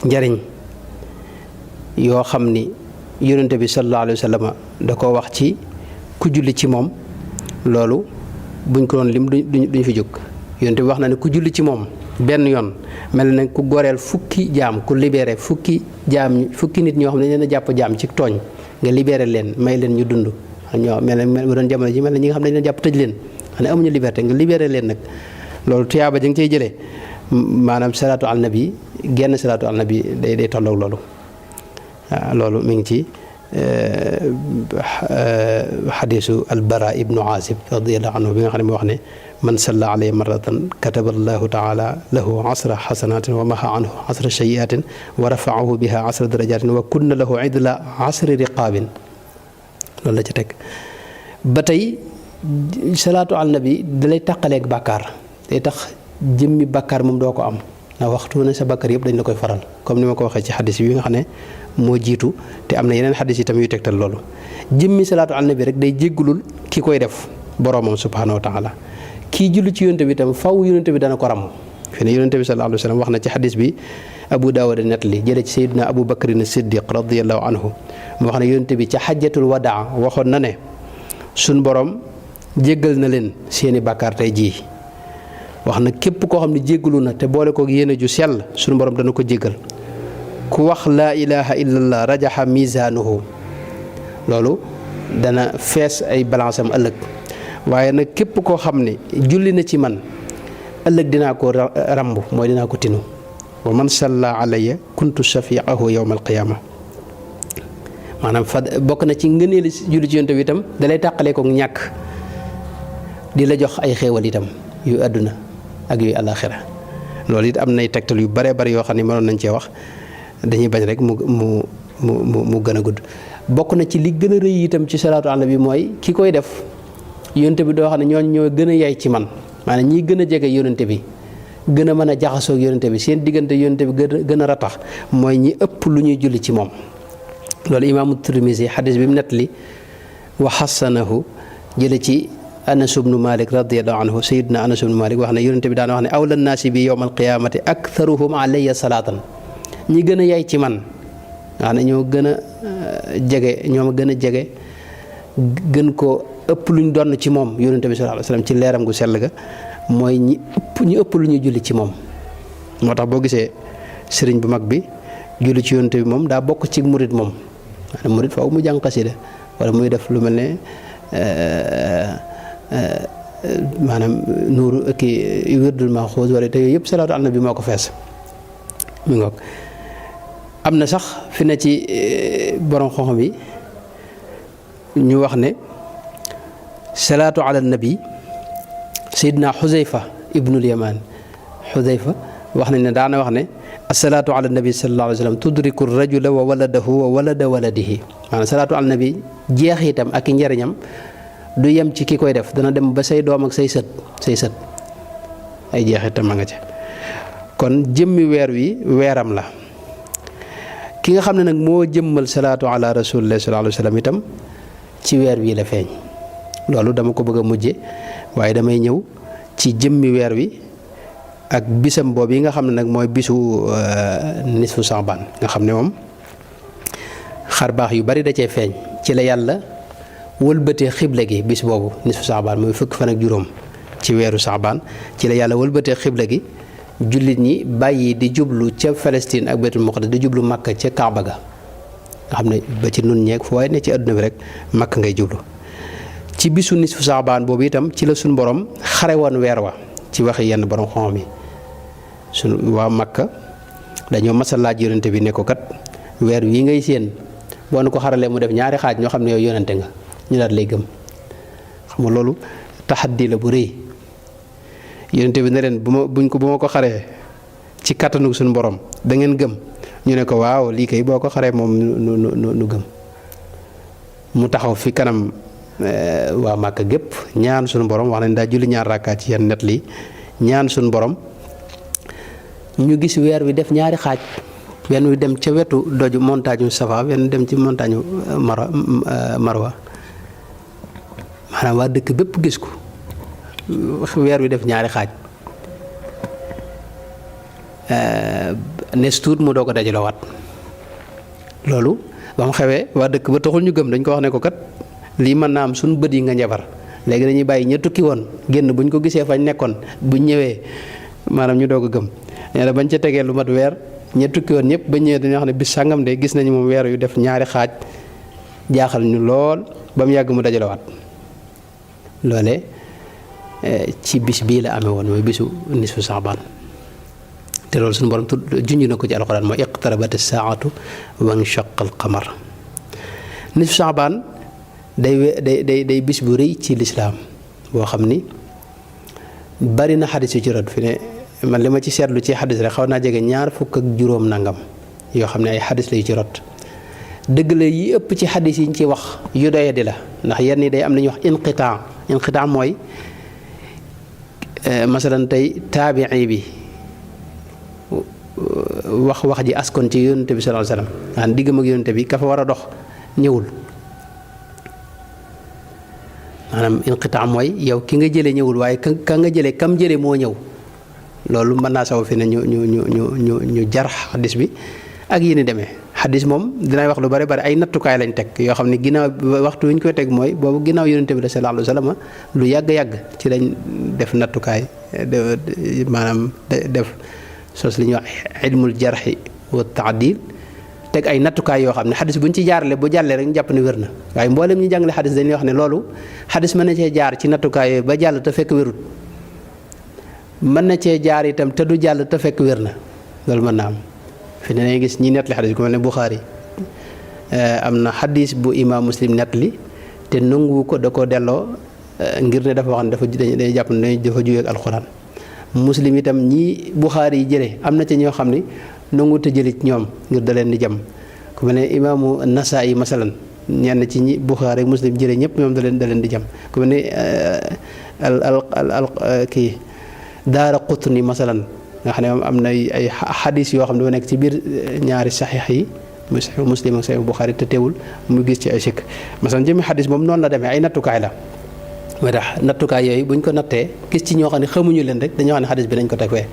njariñ yoo xam ni yonente bi sallallahu alayhi wa sallam da ko wax ci ku julli ci moom loolu buñ ko doon lim duñ fi jóg. yonente bi wax na ne ku julli ci moom benn yoon mel na ku goreel fukki jaam ku libéré fukki nit ñoo xam ne dañ leen a jàpp jaam ci tooñ nga libéré leen may leen ñu dund ñoo mel mu doon jamono ji mel na ñi nga xam ne dañ leen jàpp tëj leen xam ne amuñu liberté nga libéré leen nag loolu tuyaaba ja nga cey jëlee maanaam salaatu al nabi genn salaatu al nabi day tolloog loolu. waaw loolu mi ngi ci xadiisu albara ibnu azib radiallahu anhu bi nga xam ne moo wax ne man salla alayhi marratan kataba allahu taala lahu 10 xasanatin wa maha anhu 10 sayyiatin wa rafaahu biha 10 darajatin wa kunna lahu idla 10 riqaabin. loolu la ci teg ba tey salaatu al nabi dalay tàqaleeg bàkkaar day tax jëmmi bàkkaar moom doo ko am ndax waxtu ne sa bàkkaar yëpp dañ la koy faral comme ni ma ko waxee ci xadis bi nga xam ne moo jiitu te am na yeneen xadis yi tam yu tegtal loolu. jëmmi salaatu al nabi rek day jéggulul ki koy def boroomam subhaanahu wa taala kii julli ci yonente bi tam faw yonente bi dana ko ram fi ne yonente bi sallallahu alayhi wa sallam wax na ci xadis bi Abu Daawud nettali jële ci Seydina Abu Bakrin Siddiq radiyallahu anhu mu wax ne yonente bi ca xajjatul wadaa waxoon na ne suñ borom jéggal na leen seeni bàkkaar tey jii. wax na képp koo xam ne jéggalu na te boole ko yéene ju sell suñu borom dana ko jéggal ku wax laa ilaha illallah rajaxa misaanuhu loolu dana fees ay balance am ëllëg waaye nag képp koo xam ne julli na ci man ëllëg dinaa ko ramb mooy dinaa ko tinu wa man salla alayya kuntu shafiahu yawma alqiyama. maanaam bokk na ci ngëneeli julli ci yonte bi itam dalay tàqalee ko ñàkk di la jox ay xéewal itam yu àdduna ak yu àllaaxira loolu it am nay tegtal yu bare bari yoo xam ne mënoon nañ cee wax dañuy bañ rek mu gën a gudd. bokk na ci li gën a rëy itam ci salaatu ala bi mooy ki koy def yonente bi doo xam ne ñoo gën a yay ci man maanaam ñi gën a jege yonente bi gën a mën a jaxasoo ak yonente bi seen diggante yonente bi gën a ratax mooy ñi ëpp lu ñuy julli ci moom. loolu imaamu Tirmisi xadis bi mu nettali wa xasanahu jële ci Anas ibnu Malik radiyallahu anhu sayyidina Anas ibnu Malik wax ne yonente bi daan wax ne awla naasi bi yawmal qiyaamati aktharuhum alayya salaatan ñi gën a yay ci man wax ne ñoo gën a jege ñoo gën a jege gën ko ëpp luñ donn ci moom yonente bi sallallahu alayhi wasallam ci leeram gu sell ga mooy ñi ëpp lu ñuy julli ci moom. moo tax boo gisee sëriñ bu mag bi julli ci yonente bi moom daa bokk ci murit moom maanaam murit faaw mu jàng xasida wala muy def lu mel ne maanaam nuuru kii wirdul maxuus wala te yooyu yëpp salaatu ala nabi moo ko fees mi ngoog. am na sax fi ne ci borom xam-xam yi ñu wax ne salaatu ala nabi Seydina Xuzayfa ibnul Yamaan Xuzayfa wax nañ ne daana wax ne asalaatu ala nabi sallallahu alayhi wa sallam tudriku rajula wa waladahu wa walada waladihi maanaam salaatu ala nabi jeexitam ak i njariñam du yem ci ki koy def dana dem ba say doom ak say sët ay jeexitam a nga ca. kon jëmmi weer wi weeram la ki nga xam ne nag moo jëmmal salaatu ala rasulillah sallallahu alayhi wa sallam itam ci weer wi la feeñ. loolu dama ko bëgg a mujje waaye damay ñëw ci jëmmi weer wi ak bisam boobu yi nga xam ne nag mooy bisu nisfu Saabaan nga xam ne moom xar baax yu bari da cee feeñ ci la yàlla wëlbatee xibla gi bis boobu nisfu Saabaan mooy fukki fan ak juróom ci weeru Saabaan ci la yàlla wëlbatee xibla gi jullit ñi bàyyi di jublu ca Palestine ak Baytul Muqaddas di jublu Makka ca Kaaba ga nga xam ne ba ci nun ñeeg fu waaye ne ci àdduna bi rek Makka ngay jublu. ci bisu nisfu Saabaan boobu itam ci la suñu borom xare woon weer wa ci waxi yenn borom xam mi suñu waa Makka dañoo mas a laaj yonente bi ne ko kat weer wii ngay séen boo ko xaralee mu def ñaari xaaj ñoo xam ne yow yonente nga ñu daal lay gëm xam nga loolu taxaddi la bu rëy yonente bi ne leen bu ma ko xaree ci kattanu suñu borom da ngeen gëm ñu ne ko waaw lii kay boo ko xaree moom nu gëm. mu taxaw fi kanam waa Màkka gépp ñaan suñu borom wax nañ daa julli ñaar rakkaat ci yenn net li ñaan suñu borom ñu gis weer wi def ñaari xaaj wenn wi dem ca wetu doju montagne Safa wenn dem ci montagne Marwa maanaam waa dëkk bépp gis ko weer wi def ñaari xaaj nes tuut mu doo ko dajalewaat loolu ba mu xewee waa dëkk ba taxul ñu gëm dañ ko wax ne ko kat lii mën naa am suñu bët yi nga njabar léegi dañuy bàyyi ña tukki woon génn buñ ko gisee fañ nekkoon buñ ñëwee maanaam ñu doog a gëm nee na bañ ca tegee lu mat weer ña tukki woon ñëpp bañ ñëwee dañuy wax ne bis sàngam de gis nañu moom weer yu def ñaari xaaj jaaxal ñu lool ba mu yàgg mu dajalewaat loole ci bis bii la amee woon mooy bisu nisfu Saabaan te loolu suñu borom junj na ko ci alxuraan mooy iqtarabat as-saa'atu wa inshaqa al-qamar. nisfu Saabaan day bis bu rëy ci lislaam boo xam ni bari na xadis yu ci rot fi ne man li ma ci seetlu ci xadis rek xaw naa jege 20 nangam yoo xam ne ay xadis la yu ci rot dëgg la yi ëpp ci xadis yi ñu ci wax yu doye di la ndax yenn yi day am na ñuy wax inqitaa mooy masalan tey taabii bi wax ji askon ci yonente bi sallallahu alayhi wasallam an diggam ak yonente bi ka fa war a dox ñëwul maanaam inqitaa mooy yow ki nga jëlee ñëwul waaye ka nga jëlee kam jëlee moo ñëw loolu mën naa saw fi ne ñu jar xadis bi ak yi ni demee xadis moom dinay wax lu bari ay nattukaay lañ teg yoo xam ne ginnaaw waxtu wi ñu koy teg mooy boobu ginnaaw yonente bi sallallahu alayhi wasallam lu yàgg ci lañ def nattukaay maanaam def sos li ñuy wax ilmul jarxi wa taadil teg ay nattukaay yoo xam ne xadis bu ñu ci jaarale bu jàllee rek ñu jàpp ne wér na waaye mboolem ñu jàngale xadis dañuy wax ne loolu xadis mën na cee jaar ci nattukaay yooyu ba jàll te fekk wérut mën na cee jaar itam te du jàll te fekk wér na loolu mën na am fi ne gis ñi nettali xadis ku mel ne Buxaari am na xadis bu imaam Muslim nettali te nangu ko da ko delloo ngir ne dafa wax ne dañuy jàpp ne dafa juyeeg alxuraan Muslim itam ñi Buxaari yi jëlee am na ci ñoo xam ne nangu te jëli ci ñoom ngir da leen di jam ku mel ne imaamu Nasaa'i masalan ñenn ci ñi Buxaari Muslim jëlee ñëpp ñoom da leen di jam ku mel ne kii Daaraqutni masalan nga xam ne am na ay xadis yoo xam ne dafa nekk ci biir ñaari saxiix yi muy saxiix Muslim ak saxiix Buxaari te teewul mu gis ci ay sikk masalan jëmi xadis moom noonu la demee ay nattukaay la mooy tax nattukaay yooyu buñ ko nattee gis ci ñoo xam ne xamuñu leen rek dañoo xam ne xadis bi dañ ko teg fee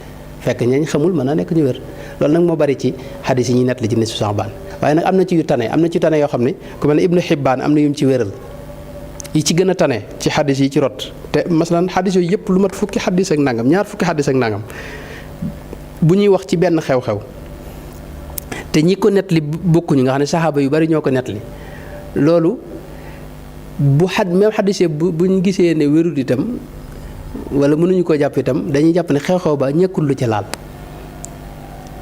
fekk ñañ xamul mën naa nekk ñu wér loolu nag moo bari ci xadis yi ñuy nettali ci nisfu Saabaan waaye nag am na ci yu tane yoo xam ne ku mel ne Ibnu Hibbaan am na yum ci wéral yi ci gën a tane ci xadis yi ci rot te masalan xadis yooyu yëpp lu mat fukki xadis ak nangam ñaar fukki xadis ak nangam bu ñuy wax ci benn xew-xew te ñi ko nettali bokkuñu nga xam ne saxaaba yu bari ñoo ko nettali loolu même xadis yi buñ gisee ne wérul itam wala mënuñu koo jàpp itam dañuy jàpp ne xew-xew ba ñekkul lu ca laal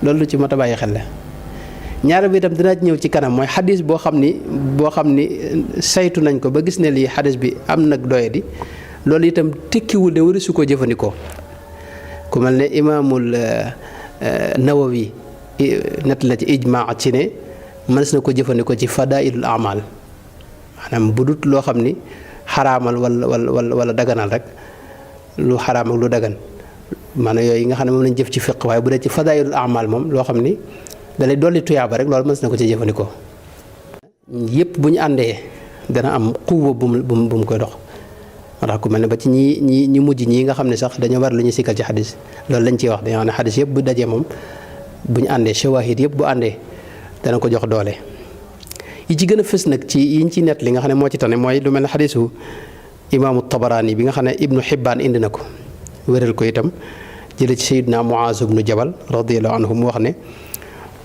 loolu lu ci mat a bàyyi xel la ñaar bi itam dinaa ñëw ci kanam mooy xadis boo xam ni saytu nañ ko ba gis ne lii xadis bi am nag doye di loolu itam tekkiwul ne wari su ko jëfandikoo ku mel ne imaamul Nawawi nett la ci ijmaa ci ne mënees na ko jëfandikoo ci fadailul amal maanaam bu dut loo xam ni xaraamal wala daganal rek lu xaraam ak lu dagan maanaam yooyu nga xam ne moom lañ jëf ci fiq waaye bu dee ci fadailul amal moom loo xam ni dalay dolli tuyaaba rek loolu mënees na ko ci jëfandikoo yëpp bu ñu àndee dana am xuuba bu mu koy dox moo tax ku mel ne ba ci ñi mujj ñii nga xam ne sax dañoo war lu ñu sikkal ci xadis loolu lañ ciy wax dañoo xam ne xadis yëpp bu dajee moom bu ñu àndee shawahid yëpp bu àndee dana ko jox doole yi ci gën a fës nag ci yiñ ci nett li nga xam ne moo ci tane mooy lu mel ne xadisu imaamu Tabaraani bi nga xam ne Ibnu Hibbaan indi na ko wéral ko itam jële ci Sayyidina Muaaz ibnu Jabal radiyallahu anhu mu wax ne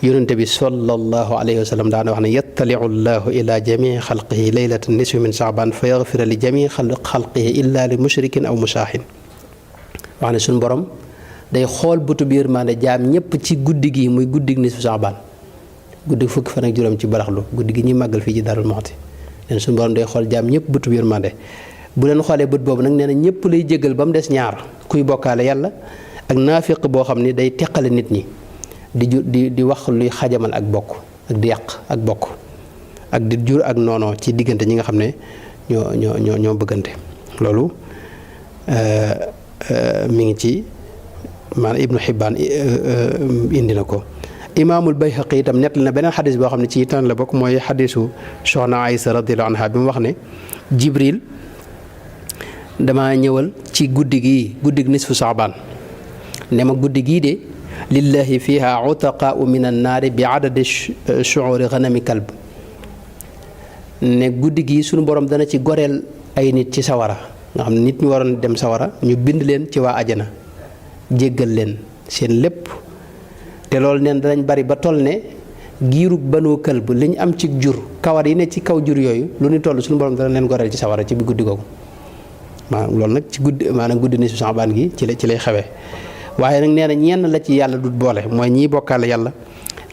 yonente bi sallallahu alayhi wa sallam daana wax ne yattaliu llahu ila jamii xalqihi laylata nisfi min Saabaan fa yaxfira li jamii xalqihi illa li mushrikin aw musaahin wax ne suñu borom day xool bëtu biir maande jaam ñëpp ci guddi gi muy guddi nisfu Saabaan guddi fukki fan ak juróom ci baraxlu guddi gi ñuy màggal fii ci Daarul Muxti leen suñu borom day xool jaam ñëpp bëtu biir maande bu leen xoolee bët boobu nag nee na ñëpp lay jéggal ba mu des ñaar kuy bokkaale yàlla ak naafiq boo xam ni day teqale nit ñi di wax luy xajamal ak bokk ak di yàq ak bokk ak di jur ak noonoo ci diggante ñi nga xam ne ñoo bëggante loolu mi ngi ci maanaam Ibnu Hibbaan indi na ko. Imaamul Bayhaqi itam nettali na beneen xadis boo xam ne ci tan la bokk mooy xadisu soxna Aysa radiyallahu anha bi mu wax ne Jibril dama ñëwal ci guddi nisfu Saabaan ne ma guddi gii de lillahi fiha utaqaau min annaari bi adadi shuuri ganami kalb ne guddi gii suñu borom dana ci goreel ay nit ci sawara nga xam ne nit ñu waroon dem sawara ñu bind leen ci waa ajana jéggal leen seen lépp te loolu neen danañ bari ba toll ne giirug Banu Kalb li ñu am ci jur kawar yi ne ci kaw jur yooyu lu ñu toll suñu borom dana leen goreel ci sawara ci bi guddi googu maanaam loolu nag ci guddi ni su Saabaan gi ci lay xewee waaye nag nee na ñenn la ci yàlla du boole mooy ñii bokkaale yàlla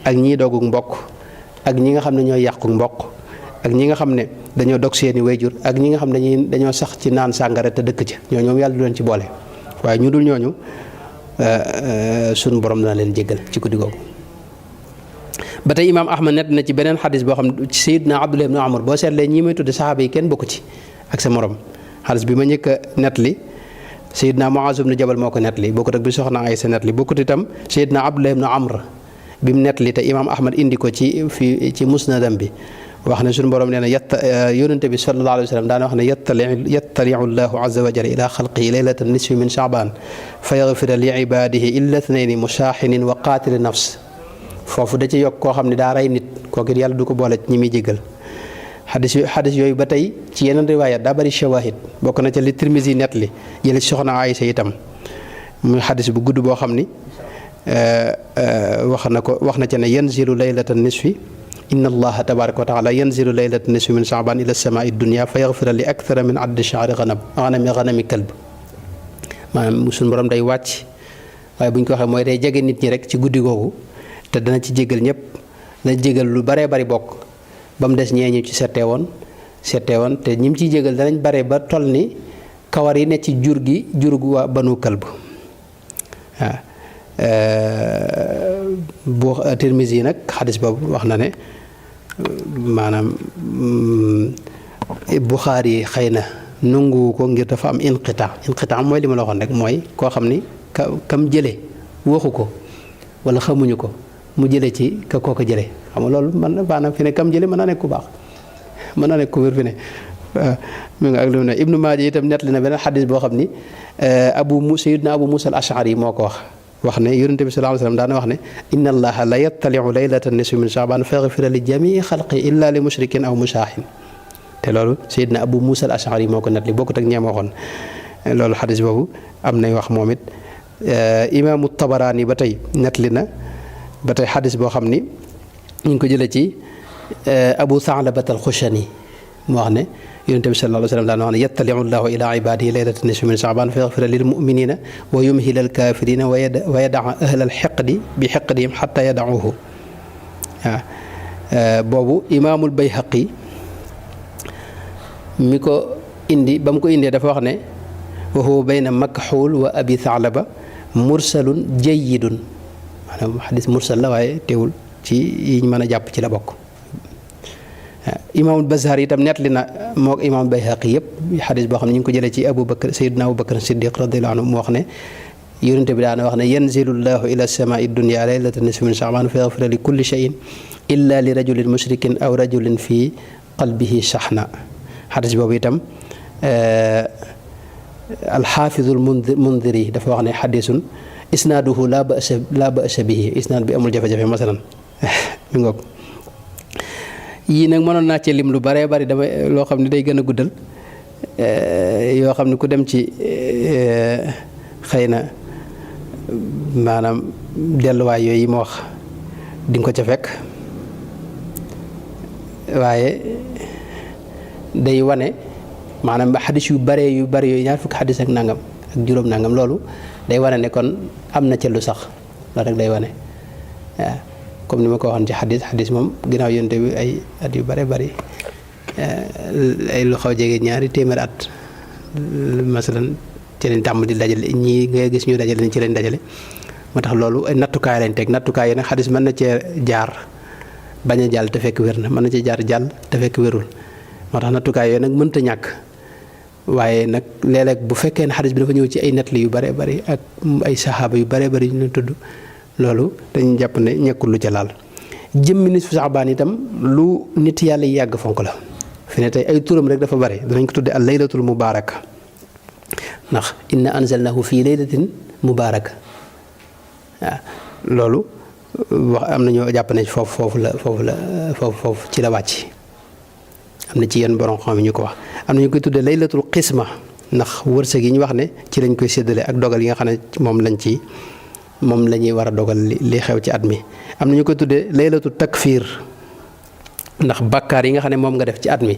ak ñii doogug mbokk ak ñi nga xam ne ñooy yàqu mbokk ak ñi nga xam ne dañoo dog seeni wayjur ak ñi nga xam ne dañoo sax ci naan sàngara te dëkk ca ñoom yàlla du leen ci boole waaye ñu dul ñooñu sunu borom dana leen jéggal ci guddi googu. ba tey imaam Ahmad nett na ci beneen xadis boo xam ne ci Sayyidina Abdullah ibn Umar boo seetlee ñii may tudde saxaaba yi kenn bokku ci ak sa morom xadis bi ma njëkk a nettali Sayyidina Muaz ibn Jabal moo ko nettali bokkut ak bi soxna Aysa nettali bokkut itam Sayyidina Abdullah ibn Amr bi mu nettali te imaam Ahmad indi ko ci musnadam bi wax ne suñu borom nee na yonente bi sallallahu alayhi wa sallam daana wax ne yattaliu llahu azza wa jalla ila xalqihi laylata nisfi min Shaaban fa yaxfira li ibadihi illa thnayni mushaaxinin wa qaatili nafs foofu da ci yokk koo xam ne daa rey nit kooku yàlla du ko boole ñi muy jéggal xadis yooyu ba tey ci yeneen riwaayat daa bari shawahid bokk na ca li Tirmisi net li jële ci soxna Aysa itam muy xadis bu gudd boo xam ni wax na ca ne yanzilu laylata nisfi inna allaha tabaraka wa taala yanzilu laylata nisfi min Shaaban ila samaai dunia fa yaxfira li akthara min addi shahri ganami kalb maanaam suñu borom day wàcc waaye bu ñu ko waxee mooy day jege nit ñi rek ci guddi googu te dana ci jégal ñëpp dana jégal lu baree bari bokk ba mu des ñee ñu ci settee woon te ñi mu ciy jégal danañ bare ba toll ni kawar yi ne ci jurgu waa Banu Kalb waaw bu Tirmisi yi nag xadis boobu wax na ne maanaam Buxaari yi xëy na nanguwu ko ngir dafa am inqitaa mooy li ma la waxoon rek mooy koo xam ni kam jële waxu ko wala xamuñu ko mu jële ci ka koo ko jële xam nga loolu man maanaam fi ne kam jële mën naa nekk ku baax mën naa nekk ku wér fi ne mi nga ak lu ne Ibnu Maaja itam nettali na beneen xadis boo xam ni Sayyidina Abu Musa al-Ash'ari moo ko wax ne yonente bi sallallahu alayhi wa sallam daana wax ne inna allaha la yattaliu laylata nisfi min Shaaban fa yaxfira li jamii xalqi illa li mushrikin aw mushaahin te loolu Sayyidina Abu Musa al-Ash'ari moo ko nettali bokkut ak ñeem waxoon loolu xadis boobu am nay wax moom it imaamu Tabaraani ba tey nettali na ba tey xadis boo xam ni ñu ngi ko jëlee ci Abu Tha'labat al-Xushani mu wax ne yonent bi sallallahu alayhi wa sallam daan wax ne yattaliu llahu ila ibadihi laylata nisfi min Shaaban fa yaxfira lil muminina wa yumhila al kafirina wa yadaa ahla al xiqdi bi xiqdihim xatta yadauhu waaw boobu imaamul Bayhaqi mi ko indi ba mu ko indee dafa wax ne wa huwa bayna Makxuul wa Abi Tha'laba mursalun jayyidun maanaam xadis mursal la waaye teewul ci yi ñu mën a jàpp ci la bokk. imaamul Bazzaar itam nettali na moo ak imaamul Bayhaqi yëpp xadis boo xam ne ñu ngi ko jëlee ci Sayyidina Abu Bakr Siddiq radiyallahu anhu mu wax ne yonente bi daana wax ne yanzilu llahu ila samaai dunya laylata nisfi min Shaaban fa yaxfira li kulli shay'in illa li rajulin mushrikin aw rajulin fi qalbihi shahna xadis boobu itam alxaafidul Mundiri dafa wax ne xadisun isnaaduhu laa ba'sa bihi isnaad bi amul jafe-jafe masalan mi ngoog yii nag mënoon naa ci lim lu baree bari dama loo xam ne day gën a guddal yoo xam ne ku dem ci xëy na maanaam delluwaay yooyu ma wax di nga ko ca fekk waaye day wane maanaam xadis yu bari yooyu ñaar fukki xadis ak nangam ak juróom nangam loolu day wane ne kon am na ca lu sax loolu rek day wane waaw comme ni ma ko waxoon ci xadis moom ginnaaw yonte bi ay at yu bare bari ay lu xaw jege ñaari téeméer at masalan ci lañ tàmm di dajale ñii ngay gis ñu dajale ni ci lañ dajale moo tax loolu ay nattukaay lañ teg nattukaay yi nag xadis mën na cee jaar bañ a jàll te fekk wér na mën na cee jaar jàll te fekk wérul moo tax nattukaay yooyu nag mënta ñàkk waaye nag léeg-léeg bu fekkee ne xadis bi dafa ñëw ci ay nettali yu bare bari ak ay saxaaba yu bare bari ñu leen tudd loolu dañuy jàpp ne ñekkul lu ca laal jëmmi nisfu saxbaan itam lu nit yàlla yi yàgg fonk la fi ne tey ay turam rek dafa bari danañ ko tudde al laylatul mubaaraka ndax inna anzalnahu fii laylatin mubaaraka waaw loolu wax am na ñoo jàpp ne foofu ci la wàcc am na ci yenn borom xam yi ñu ko wax am na ñu koy tuddee laylatul qisma ndax wërsëg yi ñu wax ne ci lañ koy séddale ak dogal yi nga xam ne moom la ñuy war a dogal li xew ci at mi am na ñu koy tuddee laylatul takfiir ndax bàkkaar yi nga xam ne moom nga def ci at mi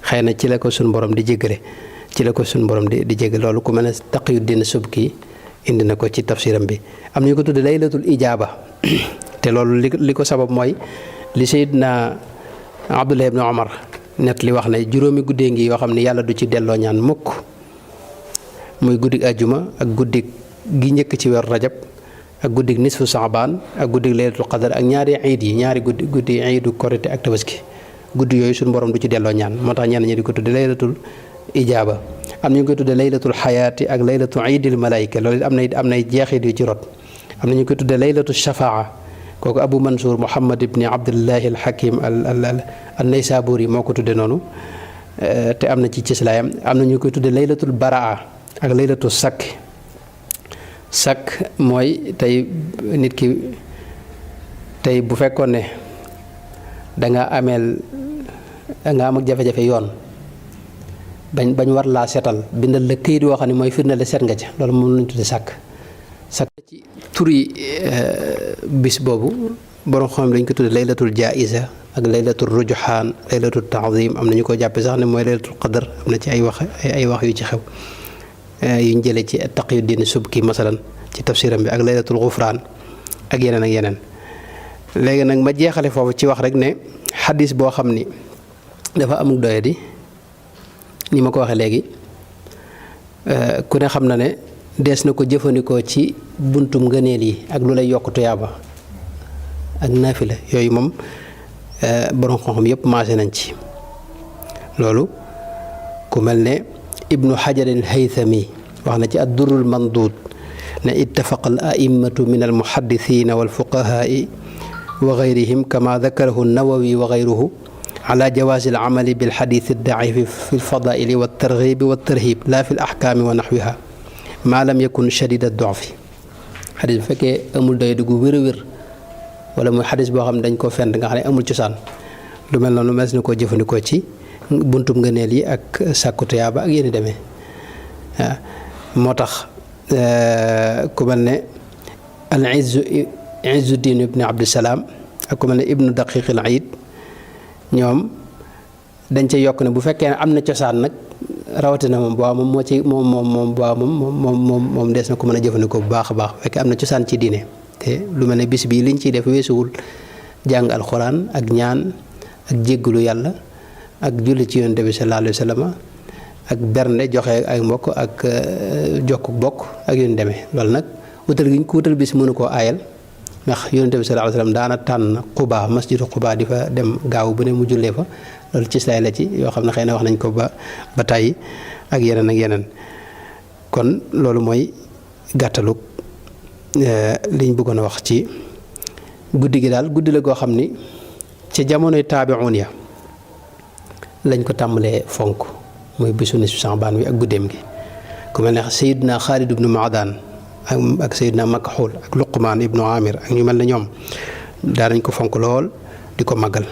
xëy na ci la ko suñu borom di jéggale ci la ko suñu borom di jéggale loolu ku mel ne Taqiyuddin Subki indi na ko ci tafsiram bi am na ñu ko tuddee laylatul ijaaba te loolu li ko sabab mooy li Seydina Abdullah ibn Omar net li wax ne juróomi guddee ngi yoo xam ne yàlla du ci delloo ñaan mukk muy guddig ajjuma ak guddig gi njëkk ci weeru rajab ak guddig nisfu saabaan ak guddig laylatul qadar ak ñaari iid yi ñaari guddi iidu korite ak tabaski guddi yooyu suñu borom du ci delloo ñaan moo tax ñenn ñi di ko tudde laylatul ijaaba am na ñu koy tudde laylatul xayaati ak laylatul iidil malaayika loolu am nay jeexit yu ci rot am na ñu koy tudde laylatul shafaa kooku Abu Mansour Muhammad ibni Abdullahi al Hakim al Naysaburi moo ko tudde noonu te am na ci cislaayam am na ñu koy tudde laylatul baraa ak laylatul sakk mooy tey nit ki tey bu fekkoon ne danga am ak jafe-jafe yoon bañ war laa setal bindal la këyit woo xam ne mooy firnde la set nga ca loolu moom lañu tudde sakk ci turi bis boobu borom xam dañ ko tudde laylatul jaiza ak laylatul rujuxaan laylatul taazim am na ñu ko jàppe sax ne mooy laylatul qadar am na ci ay wax yu ci xew yuñ jëlee ci Taqiyuddin Subki masalan ci tafsiram bi ak laylatul gufraan ak yeneen léegi nag ma jeexale foofu ci wax rek ne xadis boo xam ni dafa amul doyadi ni ma ko waxee léegi ku ne xam na ne dees na ko jëfandikoo ci buntum ngëneel yi ak lu lay yokk tuyaaba ak naafila yooyu moom borom xam-xam yépp maase nañ ci loolu ku mel ne ibnu xajar al haythami wax na ci ad-durrul mandud ne ittafaqa al a'immatu min al muhaddithina wal fuqahaai wa gayrihim kama dakarahu an-nawawi wa gayruhu ala jawaazi al amali bil xadiis ad-da'iif fi al fadaa'ili wat targhiib wat tarhiib laa fi al ahkaam wa naxwiha maa lam yakun shadiid ad-du'fi xadis bu fekkee amul doy gu wér a wér wala muy xadis boo xam ne dañ koo fent nga xam ne amul cosaan lu mel noonu mes na koo jëfandikoo ci buntum ngëneel yi ak sàkku tuyaaba ak yéen demee waaw moo tax ku mel ne al Izzuddin ibn Abdusalaam ak ku mel ne ibnu Daqiq al Iid ñoom dañ ca yokk ne bu fekkee ne am na cosaan nag rawatina moom waaw moom moo ci moom des na ko mën a jëfandikoo bu baax a baax bu fekkee am na cosaan ci diine te lu mel ne bis bii liñ ciy def weesuwul jàng alxuraan ak ñaan ak jéggalu yàlla ak julli ci yonent bi sallallahu alayhi wa sallam ak bernde joxe ay mbokk ak jokk bokk ak yu ñu demee loolu nag wutal gi ñu ko wutal bis mënu koo aayal ndax yonent bi sallallahu alayhi wa sallam daana tànn Quba masjidu Quba di fa dem gaaw bu ne mu jullee fa loolu ci islaay la ci yoo xam ne xëy na wax nañ ko ba tàyyi ak yeneen kon loolu mooy gàttalug liñ bëggoon a wax ci guddi gi daal guddi la goo xam ni ci jamonoy taabi'un ya lañ ko tàmbalee fonk muy bisu nisfu Saabaan wi ak guddeem gi ku mel ne Seydina Xaalid ibnu Maadaan ak Seydina Makxuul ak Luqmaan ibnu Amir ak ñu mel ne ñoom daanañ ko fonk lool di ko màggal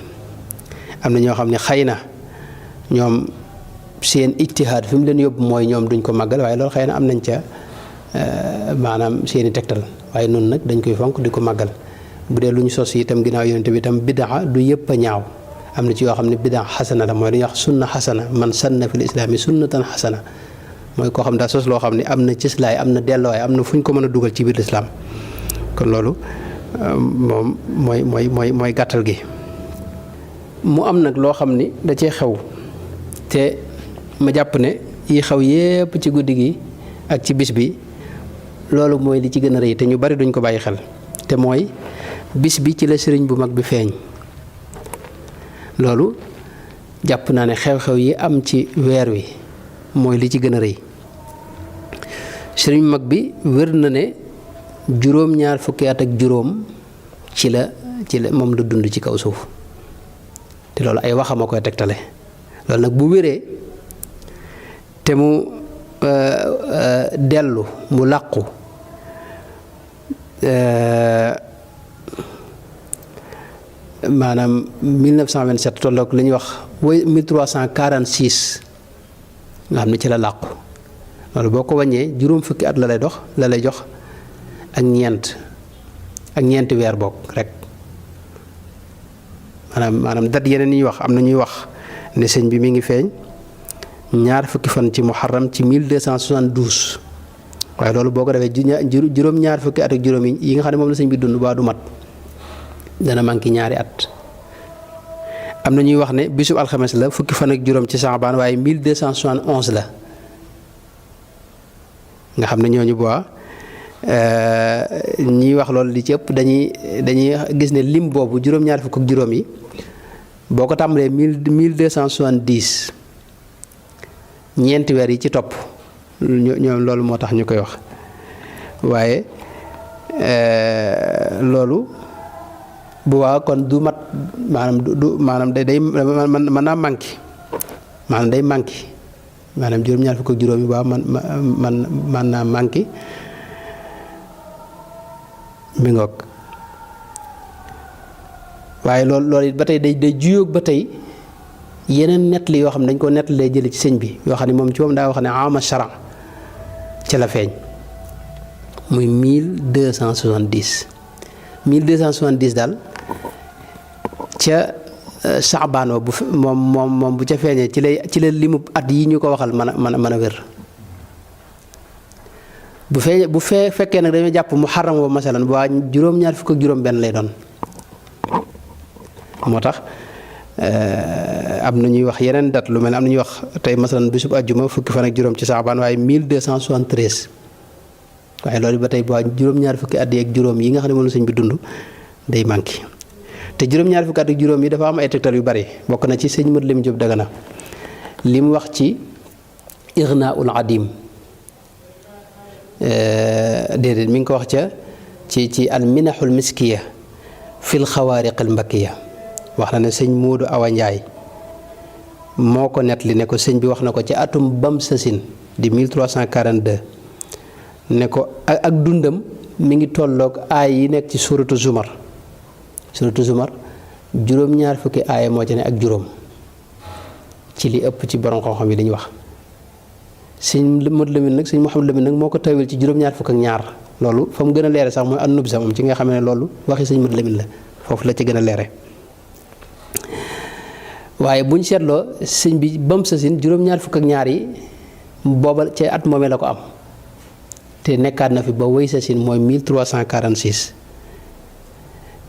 am na ñoo xam ne xëy na ñoom seen ijtihaad fi mu leen yóbbu mooy ñoom duñ ko màggal waaye loolu xëy na am nañ ca maanaam seeni tegtal waaye noonu nag dañ koy fonk di ko màggal bu dee lu ñu sos itam ginnaaw yonent bi itam bidaa du yëpp a ñaaw am na ci yoo xam ne bidaa xasana la mooy dañuy wax sunna xasana man sanna fil islaami sunnatan xasana mooy koo xam daa sos loo xam ne am na cëslaay am na delluwaay am na fu ñu ko mën a dugal ci biir lislaam kon loolu moom mooy gàttal gi. mu am nag loo xam ni da cee xew te ma jàpp ne yi xew yépp ci guddi gi ak ci bis bi loolu mooy li ci gën a rëy te ñu bari duñ ko bàyyi xel te mooy bis bi ci la sëriñ bu mag bi feeñ. loolu jàpp naa ne xew-xew yi am ci weer wi mooy li ci gën a rëy sëriñ bu mag bi wér na ne juróom-ñaar fukki at ak juróom ci la moom la dund ci kaw suuf te loolu ay waxam a koy tegtale. loolu nag bu wéree te mu dellu mu làqu maanaam 1927 tolloog li ñuy wax 1346 nga xam ne ci la làqu loolu boo ko wàññee juróom fukki at la lay jox ak ñeenti weer boog rek maanaam dat yeneen yi ñuy wax am na ñuy wax ne sëñ bi mi ngi feeñ ñaar fukki fan ci muharram ci 1272 waaye loolu boo ko defee juróom ñaar fukki at ak juróom yi nga xam ne moom la sëñ bi dund baa du mat dana manqué ñaari at. am na ñuy wax ne bisub alxames la fukki fan ak juróom ci saabaan waaye 1271 la nga xam ne ñooñu boo ñiy wax loolu li ci ëpp dañuy gis ne lim boobu juróom-ñaar fukk ak juróom yi boo ko tàmbalee 1270 ñeenti weer yi ci topp ñoom loolu moo tax ñu koy wax waaye loolu bu waa kon du mat maanaam day mën naa manqué maanaam day manqué maanaam juróom-ñaar fukk ak juróom yi waaw man naa manqué mi ngoog waaye loolu it ba tey day juyoog ba tey yeneen nettali yoo xam ne dañ ko nettalee jële ci sëñ bi yoo xam ne moom ci moom daa wax ne ama charan ca la feeñ muy 1270 daal ca saabaan bu moom bu ca feeñee ci la limu at yi ñu ko waxal mën a wér bu fekkee nag dañoo jàpp muharram wa masalan bu waa juróom-ñaar fukk ak juróom benn lay doon moo tax am na ñuy wax yeneen date lu mel ne am na ñuy wax tey masalan bisub àjjuma fukki fan ak juróom ci saabaan waaye 1273 waaye loolu ba tey bu waa juróom-ñaar fukki at yi ak juróom yi nga xam ne moom la sëñ bi dund day manqué te juróom-ñaar fukki at ak juróom yi dafa am ay tegtal yu bari bokk na ci sëñ Mad Lamin Jóob Dagana li mu wax ci Ignaa'ul Adim déedéet mi ngi ko wax ca ci al minahul miskiya fil xawaariqil mbakkiya wax na ne sëñ Moodu Awa Njaay moo ko nettali ne ko sëñ bi wax na ko ci atum bam sasin di 1342 ne ko ak dundam mi ngi tolloog aay yi nekk ci suratu Zumar juróom-ñaar fukki aaya moo ci ne ak juróom ci li ëpp ci borom xam-xam yi dañuy wax sëñ Mad Lamin nag sëñ Mouhamadou Lamin nag moo ko tawil ci juróom-ñaar fukk ak ñaar loolu fa mu gën a leere sax mooy annub sa moom ci nga xam ne loolu waxi sëñ Mad Lamin la foofu la ci gën a leere waaye buñ seetloo sëñ bi bam sa sin juróom-ñaar fukk ak ñaar yi booba ci at moomee la ko am te nekkaat na fi ba wéy sa sin mooy 1346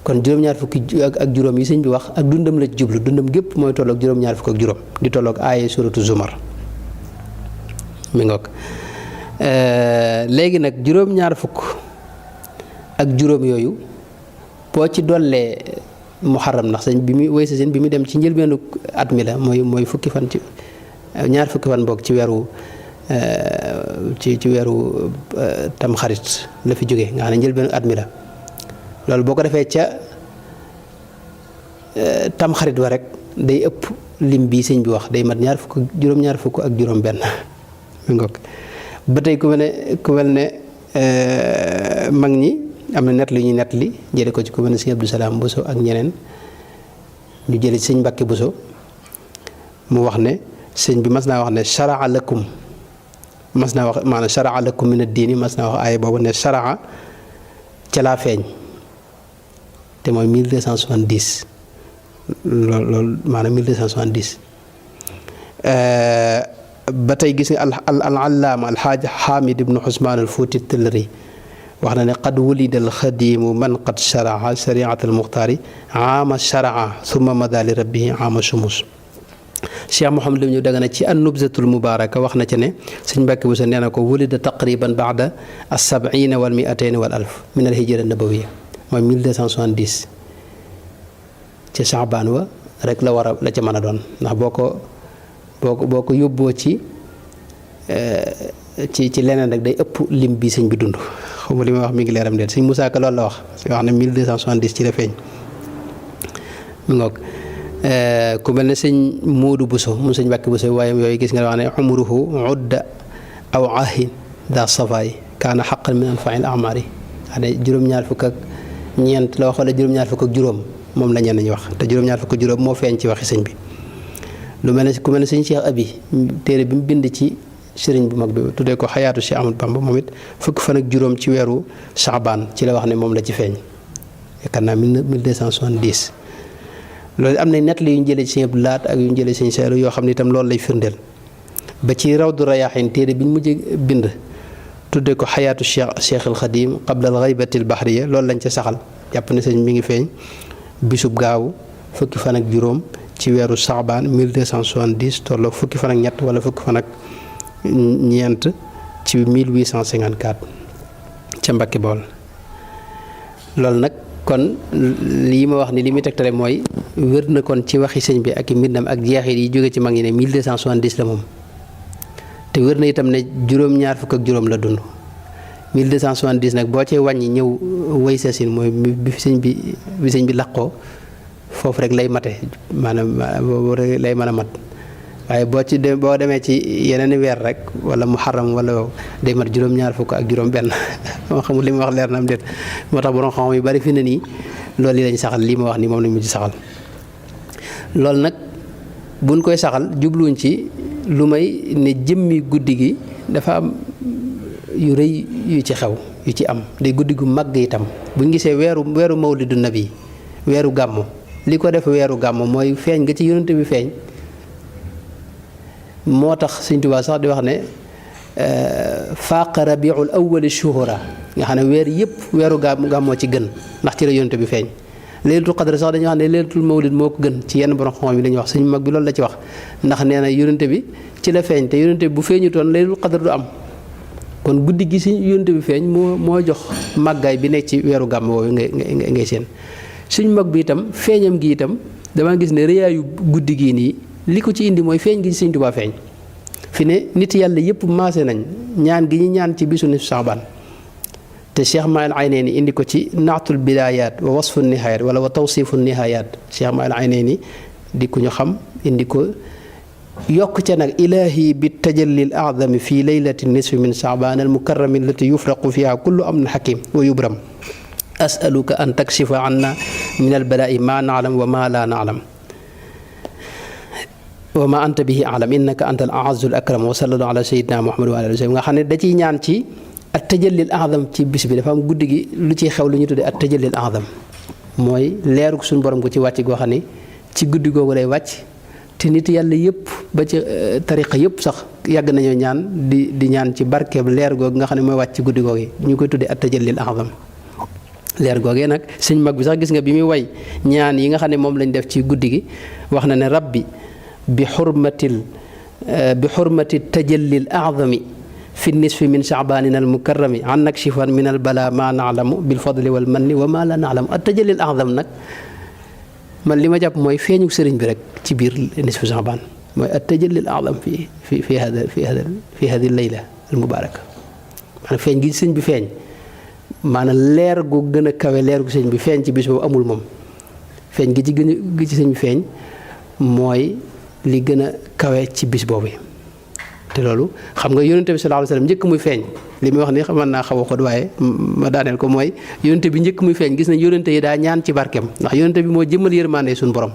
kon juróom-ñaar fukki ak juróom yi sëñ bi wax ak dundam la ci jublu dundam gépp mooy tolloog juróom-ñaar fukk ak juróom di tolloog aaye suratu Zumar mi ngoog léegi nag juróom-ñaar fukk ak juróom yooyu boo ci dollee muharram ndax sëñ bi muy wéy sa sin bi mu dem ci njëlbeenu at mi la mooy fukki fan ci ñaar fukki fan boog ci weeru ci weeru tamxarit la fi jógee nga xam ne njëlbeenu at mi la loolu boo ko defee ca tamxarit wa rek day ëpp lim bii sëñ bi wax day mat juróom-ñaar fukk ak juróom benn mi ngoog ba tey ku mel ne mag ñi am na nett li ñuy nett li jële ko ci ku mel ne sëñ Abdou Salaam Bousso ak ñeneen ñu jële ci sëñ Mbàkke Bousso mu wax ne sëñ bi mas naa wax ne sharaa lakum mas naa wax maanaam sharaa lakum min ad-diini mas naa wax aaya boobu ne sharaa ca laa feeñ te mooy 1270 loolu maanaam 1270 ba tey gis nga al allaama alxaaj Xaamid ibnu Usmaan al Fuuti Tillari wax na ne qad wulida al xadiimu man qad sharaa shariat al muxtaari aama sharaa summa mada li rabbihi aama sumus Cheikh Mouhamed Lam ñu Dagana ci an-Nubzatul Mubaraka wax na ci ne sëñ Mbàkke Buso nee na ko wulida taqriban ba'da as-sab'iina wal mi'atayni wal alf min al-hijra an-nabawiyya mooy 1270 ci Saabaan wa rek la war a la ca mën a doon ndax boo ko yóbboo ci leneen rek day ëpp lim bi sëñ bi dund xaw ma li ma wax mi ngi leeram déet sëñ Moussa Ka loolu la wax ne 1270 ci la feeñ mi ngoog ku mel ne sëñ Moodu Buso mu sëñ Mbàkke Buso waaye yooyu gis nga wax ne umruhu udda aw ahin daa safaay kaana xaqan min anfail amari xam ne juróom-ñaar fukk ak ñeent la wax wala juróom-ñaar fukk ak juróom moom la ñenn ñi wax te juróom-ñaar fukk ak juróom moo feeñ ci waxi sëñ bi lu mel ne ku mel ne sëñ Cheikh Abi téere bi mu bind ci sëriñ bu mag bi tuddee ko xayaatu Cheikh Ahmadou Bamba moom it fukki fan ak juróom ci weeru Saabaan ci la wax ne moom la ci feeñ yaakaar naa 1270 loolu am na nett li yu ñu jëlee ci sëñ Abdou Lahat ak yu ñu jëlee ci sëñ Seeru yoo xam ne itam loolu lay firndeel ba ci Rawdu Rayaahin téere bi ñu mujj bind tuddee ko xayaatu Cheikh al Xadim qabla al ghaybati al bahriya loolu lañ ca saxal jàpp ne sëñ mi ngi feeñ bisub gaawu fukki fan ak juróom ci weeru Saabaan 1270 tolloo fukki fan ak ñett wala fukki fan ak ñeent ci 1854 ca Mbàkke Bawol loolu nag kon lii ma wax ni li muy tegtale mooy wér na kon ci waxi sëñ bi ak i mbindam ak jeexit yi jóge ci mag ñi ne 1270 la moom te wér na itam ne juróom-ñaar fukk ak juróom la dund 1270 nag boo cee wàññi ñëw way sasin mooy bi sëñ bi laqoo foofu rek lay mate maanaam boobu rek lay mën a mat waaye boo demee ci yeneen i weer rek wala muharram wala day mat juróom-ñaar fukk ak juróom benn moo xamul li ma wax leer na am déet moo tax borom xam yu bari fi ne nii loolu yi lañ saxal lii ma wax nii moom lañ mu ci saxal loolu nag buñ koy saxal jubluñ ci lu may ne jëmmi guddi gi dafa am yu rëy yu ci xew yu ci am day guddi gu màgg itam buñ gisee weeru mawlidu nabi weeru gàmmu li ko def weeru gàmmu mooy feeñ nga ci yonent bi feeñ moo tax Sëñ Tuubaa sax di wax ne faaqa rabiul awwali shuhura nga xam ne weer yëpp weeru gàmmoo ci gën ndax ci la yonent bi feeñ laylatul qadr sax dañuy wax ne laylatul mawlid moo ko gën ci yenn borom xam yi dañuy wax suñu mag bi loolu la ci wax ndax nee na yonent bi ci la feeñ te yonent bi bu feeñutoon laylatul qadr du am kon guddi gi si yonent bi feeñ moo jox màggaay bi nekk ci weeru gàmm woowu ngay seen suñu mag bi itam feeñam gi itam dama gis ne rëyaayu guddi gii nii li ko ci indi mooy feeñ gi Sëñ Tuubaa feeñ fi ne nit yàlla yëpp maase nañ ñaan gi ñu ñaan ci bisu nisfu Saabaan te Cheikh Maal Aynayni indi ko ci naatul bidaayaat wa wasfu nihaayat wala wa tawsifu nihaayat Cheikh Maal Aynayni di ku ñu xam indi ko yokk ca nag ilaahi bi tajallil a'zami fi laylati nisfi min Saabaan al mukarrami allati yufraqu fiha kullu amrin hakim wa yubram as'aluka an takshifa anna min al balaa'i ma na'lam wa ma la na'lam wa ma anta bihi a'lam innaka anta al a'azzu al akram wa sallallahu ala sayyidina Muhammad wa alihi wa sallam nga xam ne da ciy ñaan ci at tajallil a'zam ci bis bi dafa am guddi gi lu ciy xew lu ñu tuddee at tajallil a'zam mooy leerug suñu borom ko ci wàcc goo xam ne ci guddi googu lay wàcc te nit yàlla yëpp ba ci tariqa yëpp sax yàgg nañoo ñaan di ñaan ci barkeeb leer googu nga xam ne mooy wàcc ci guddi googu ñu koy tuddee at tajallil a'zam leer googee nag sëñ mag bi sax gis nga bi muy way ñaan yi nga xam ne moom lañ def ci guddi gi wax na ne rabbi bi xurmati tajallil a'zami fi nisfi min sha'banina al mukarrami an nakshifan min al bala ma na'lamu bil fadli wal manni wa ma la na'lamu at tajallil a'zam nag man li ma jàpp mooy feeñu sëriñ bi rek ci biir nisfu sha'ban mooy at tajallil a'zam fi hadi layla al mubaraka maanaam feeñ gi sëñ bi feeñ maanaam leer gu gën a kawe leer gu sëñ bi feeñ ci bis boobu amul moom feeñ gi ci sëñ bi feeñ mooy li gën a kawe ci bis boobu te loolu xam nga yonente bi sallallahu alayhi wasallam njëkk muy feeñ li muy wax ni mën naa xaw a xóot waaye ma daaneel ko mooy yonente bi njëkk muy feeñ gis nañ yonente yi daa ñaan ci barkeem ndax yonente bi moo jëmmal yërmande suñu borom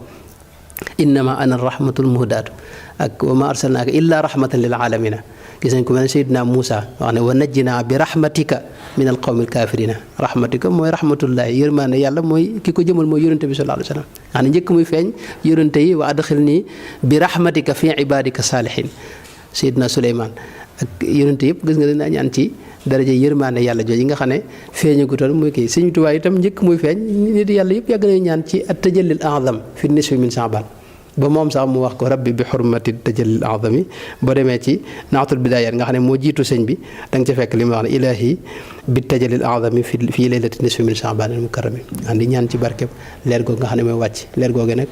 innama ana rahmatul muhdaatu ak wa ma arsalnaaka illa rahmatan lil alamina gis nañ ko mel ne Seydina Muusa wax ne wa najjina bi rahmatika min al qawmi al kafirina rahmatika mooy rahmatullahi yërmande yàlla mooy ki ko jëmal mooy yonente bi sallallahu alayhi wasallam xam ne njëkk muy feeñ yonente yi wa adxilni bi rahmatika fi ibadika salihin Seydina Suleymaan ak yonente yëpp gis nga dina ñaan ci daraja yërmande yàlla jooju nga xam ne feeñagutoon muy kii Sëñ Tuubaa itam njëkk muy feeñ nit yàlla yëpp yàgg nañu ñaan ci at tajallil a'zam fi nisfi min Sha'ban ba moom sax mu wax ko rabbi bi xurmati tajallil azami boo demee ci naatul bidaayaat nga xam ne moo jiitu sëñ bi da nga ca fekk li mu wax ne ilaahi bi tajallil azami fii laylati nisfi min sha'ban al mukarrami andi ñaan ci barkeb leer googu nga xam ne mooy wàcc leer googu nag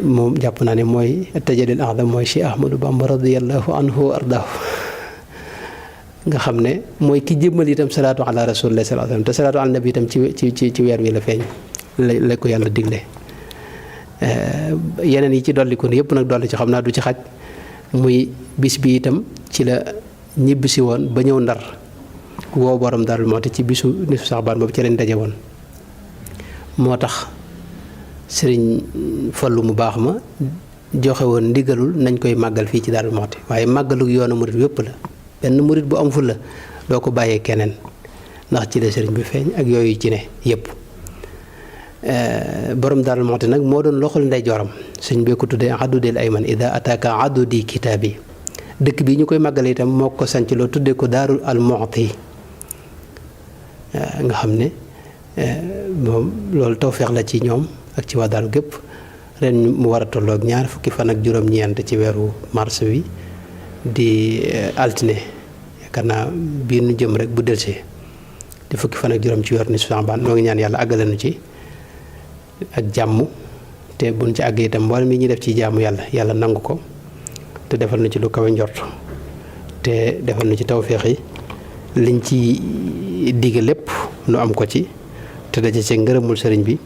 moom jàpp naa ne mooy tajallil azam mooy Cheikh Ahmadou Bamba radiyallahu anhu wa ardaahu nga xam ne mooy ki jëmmal itam salaatu ala rasulillah sallallahu alayhi wasallam te salaatu ala nabi itam ci weer wi la feeñ la ko yàlla digle yeneen yi ci dolli ko yëpp nag dolli ci xam naa du ci xaj muy bis bi itam ci la ñibbisi woon ba ñëw Ndar woo borom Daaru Muxti ci bisu nisfu Saxbaan boobu ci lañ daje woon moo tax sëriñ Fallu mu baax ma joxe woon ndigalul nañ koy màggal fii ci Daaru Muxti waaye màggalu yoonu murit yëpp la benn murit bu am fu la doo ko bàyyee keneen ndax ci la sëriñ bi feeñ ak yooyu ci ne yëpp borom Daaru Muxti nag moo doon loxol ndeyjooram sëñ bee ko tuddee adudel ayman ida ataka adudi kitaabi dëkk bi ñu koy màggale itam moo ko sanc loo tuddee ko Daarul al Muxti nga xam ne moom loolu tawfeex la ci ñoom ak ci waa Daaru gépp ren mu war a tolloog ñaar fukki fan ak juróom-ñeent ci weeru mars wi di altine yaakaar naa bii nu jëm rek bu delsee di fukki fan ak juróom ci weeru nisfu Saxbaan noo ngi ñaan yàlla àggale nu ci ak jàmm te buñ ci àggee itam mboolem yi ñuy def ci jaamu yàlla nangu ko te defal na ci lu kawe njort te defal na ci tawféex yi liñ ci digge lépp nu am ko ci te daje ci ngërëmul sëriñ bi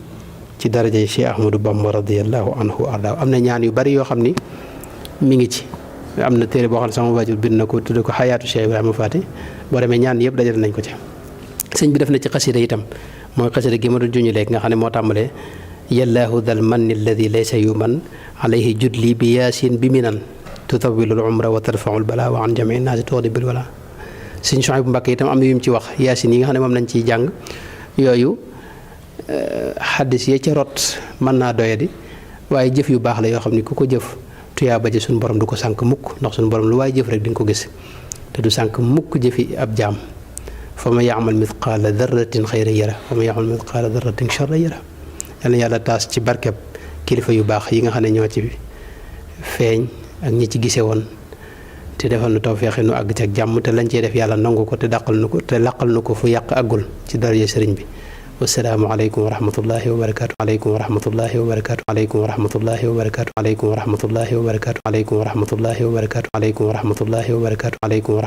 ci darajay Cheikh Ahmadou Bamba radiyallahu anhu arda am na ñaan yu bari yoo xam ni mi ngi ci am na téere boo xam ne sama waajur bind na ko tudde ko xayaatu Cheikh Ibrahima Faty boo demee ñaan yëpp dajale nañ ko ci sëñ bi def na ci xasida itam mooy xasida gi ma doon juñu léegi nga xam ne moo tàmbalee yallaahu dal manni alladi laysa yuman alayhi judli bi yaasin bi minan tutawilul umra wa tarfaul bala wa an jamii naasi tuxdi bil wala sëñ Suhaybu Mbàkke itam am na yu mu ci wax yaasin yi nga xam ne moom lañ ciy jàng yooyu xaddis yee ca rot mën naa doyadi waaye jëf yu baax la yoo xam ne ku ko jëf tuyaa ba ji suñu borom du ko sànk mukk ndax suñu borom lu waaye jëf rek di nga ko gis te du sànk mukk jëfi ab jaam fa ma yaamal mithqaala darratin xayra yara fa ma yaamal mithqaala darratin charra yara yal na yàlla taas ci barkeb kilifa yu baax yi nga xam ne ñoo ci feeñ ak ñi ci gise woon te defal nu tawfeex nu àgg ci ak jàmm te lañ cee def yàlla nangu ko te dàqal nu ko te làqal nu ko fu yàq àggul ci daraja sëriñ bi wassalaamu aleykum wa rahmatullahi wa barakaatu aleykum wa rahmatullahi wa barakaatu aleykum wa rahmatullahi wa barakaatu aleykum wa rahmatullahi wa barakaatu aleykum wa rahmatullahi wa barakaatu aleykum wa rahmatullahi wa barakaatu aleykum wa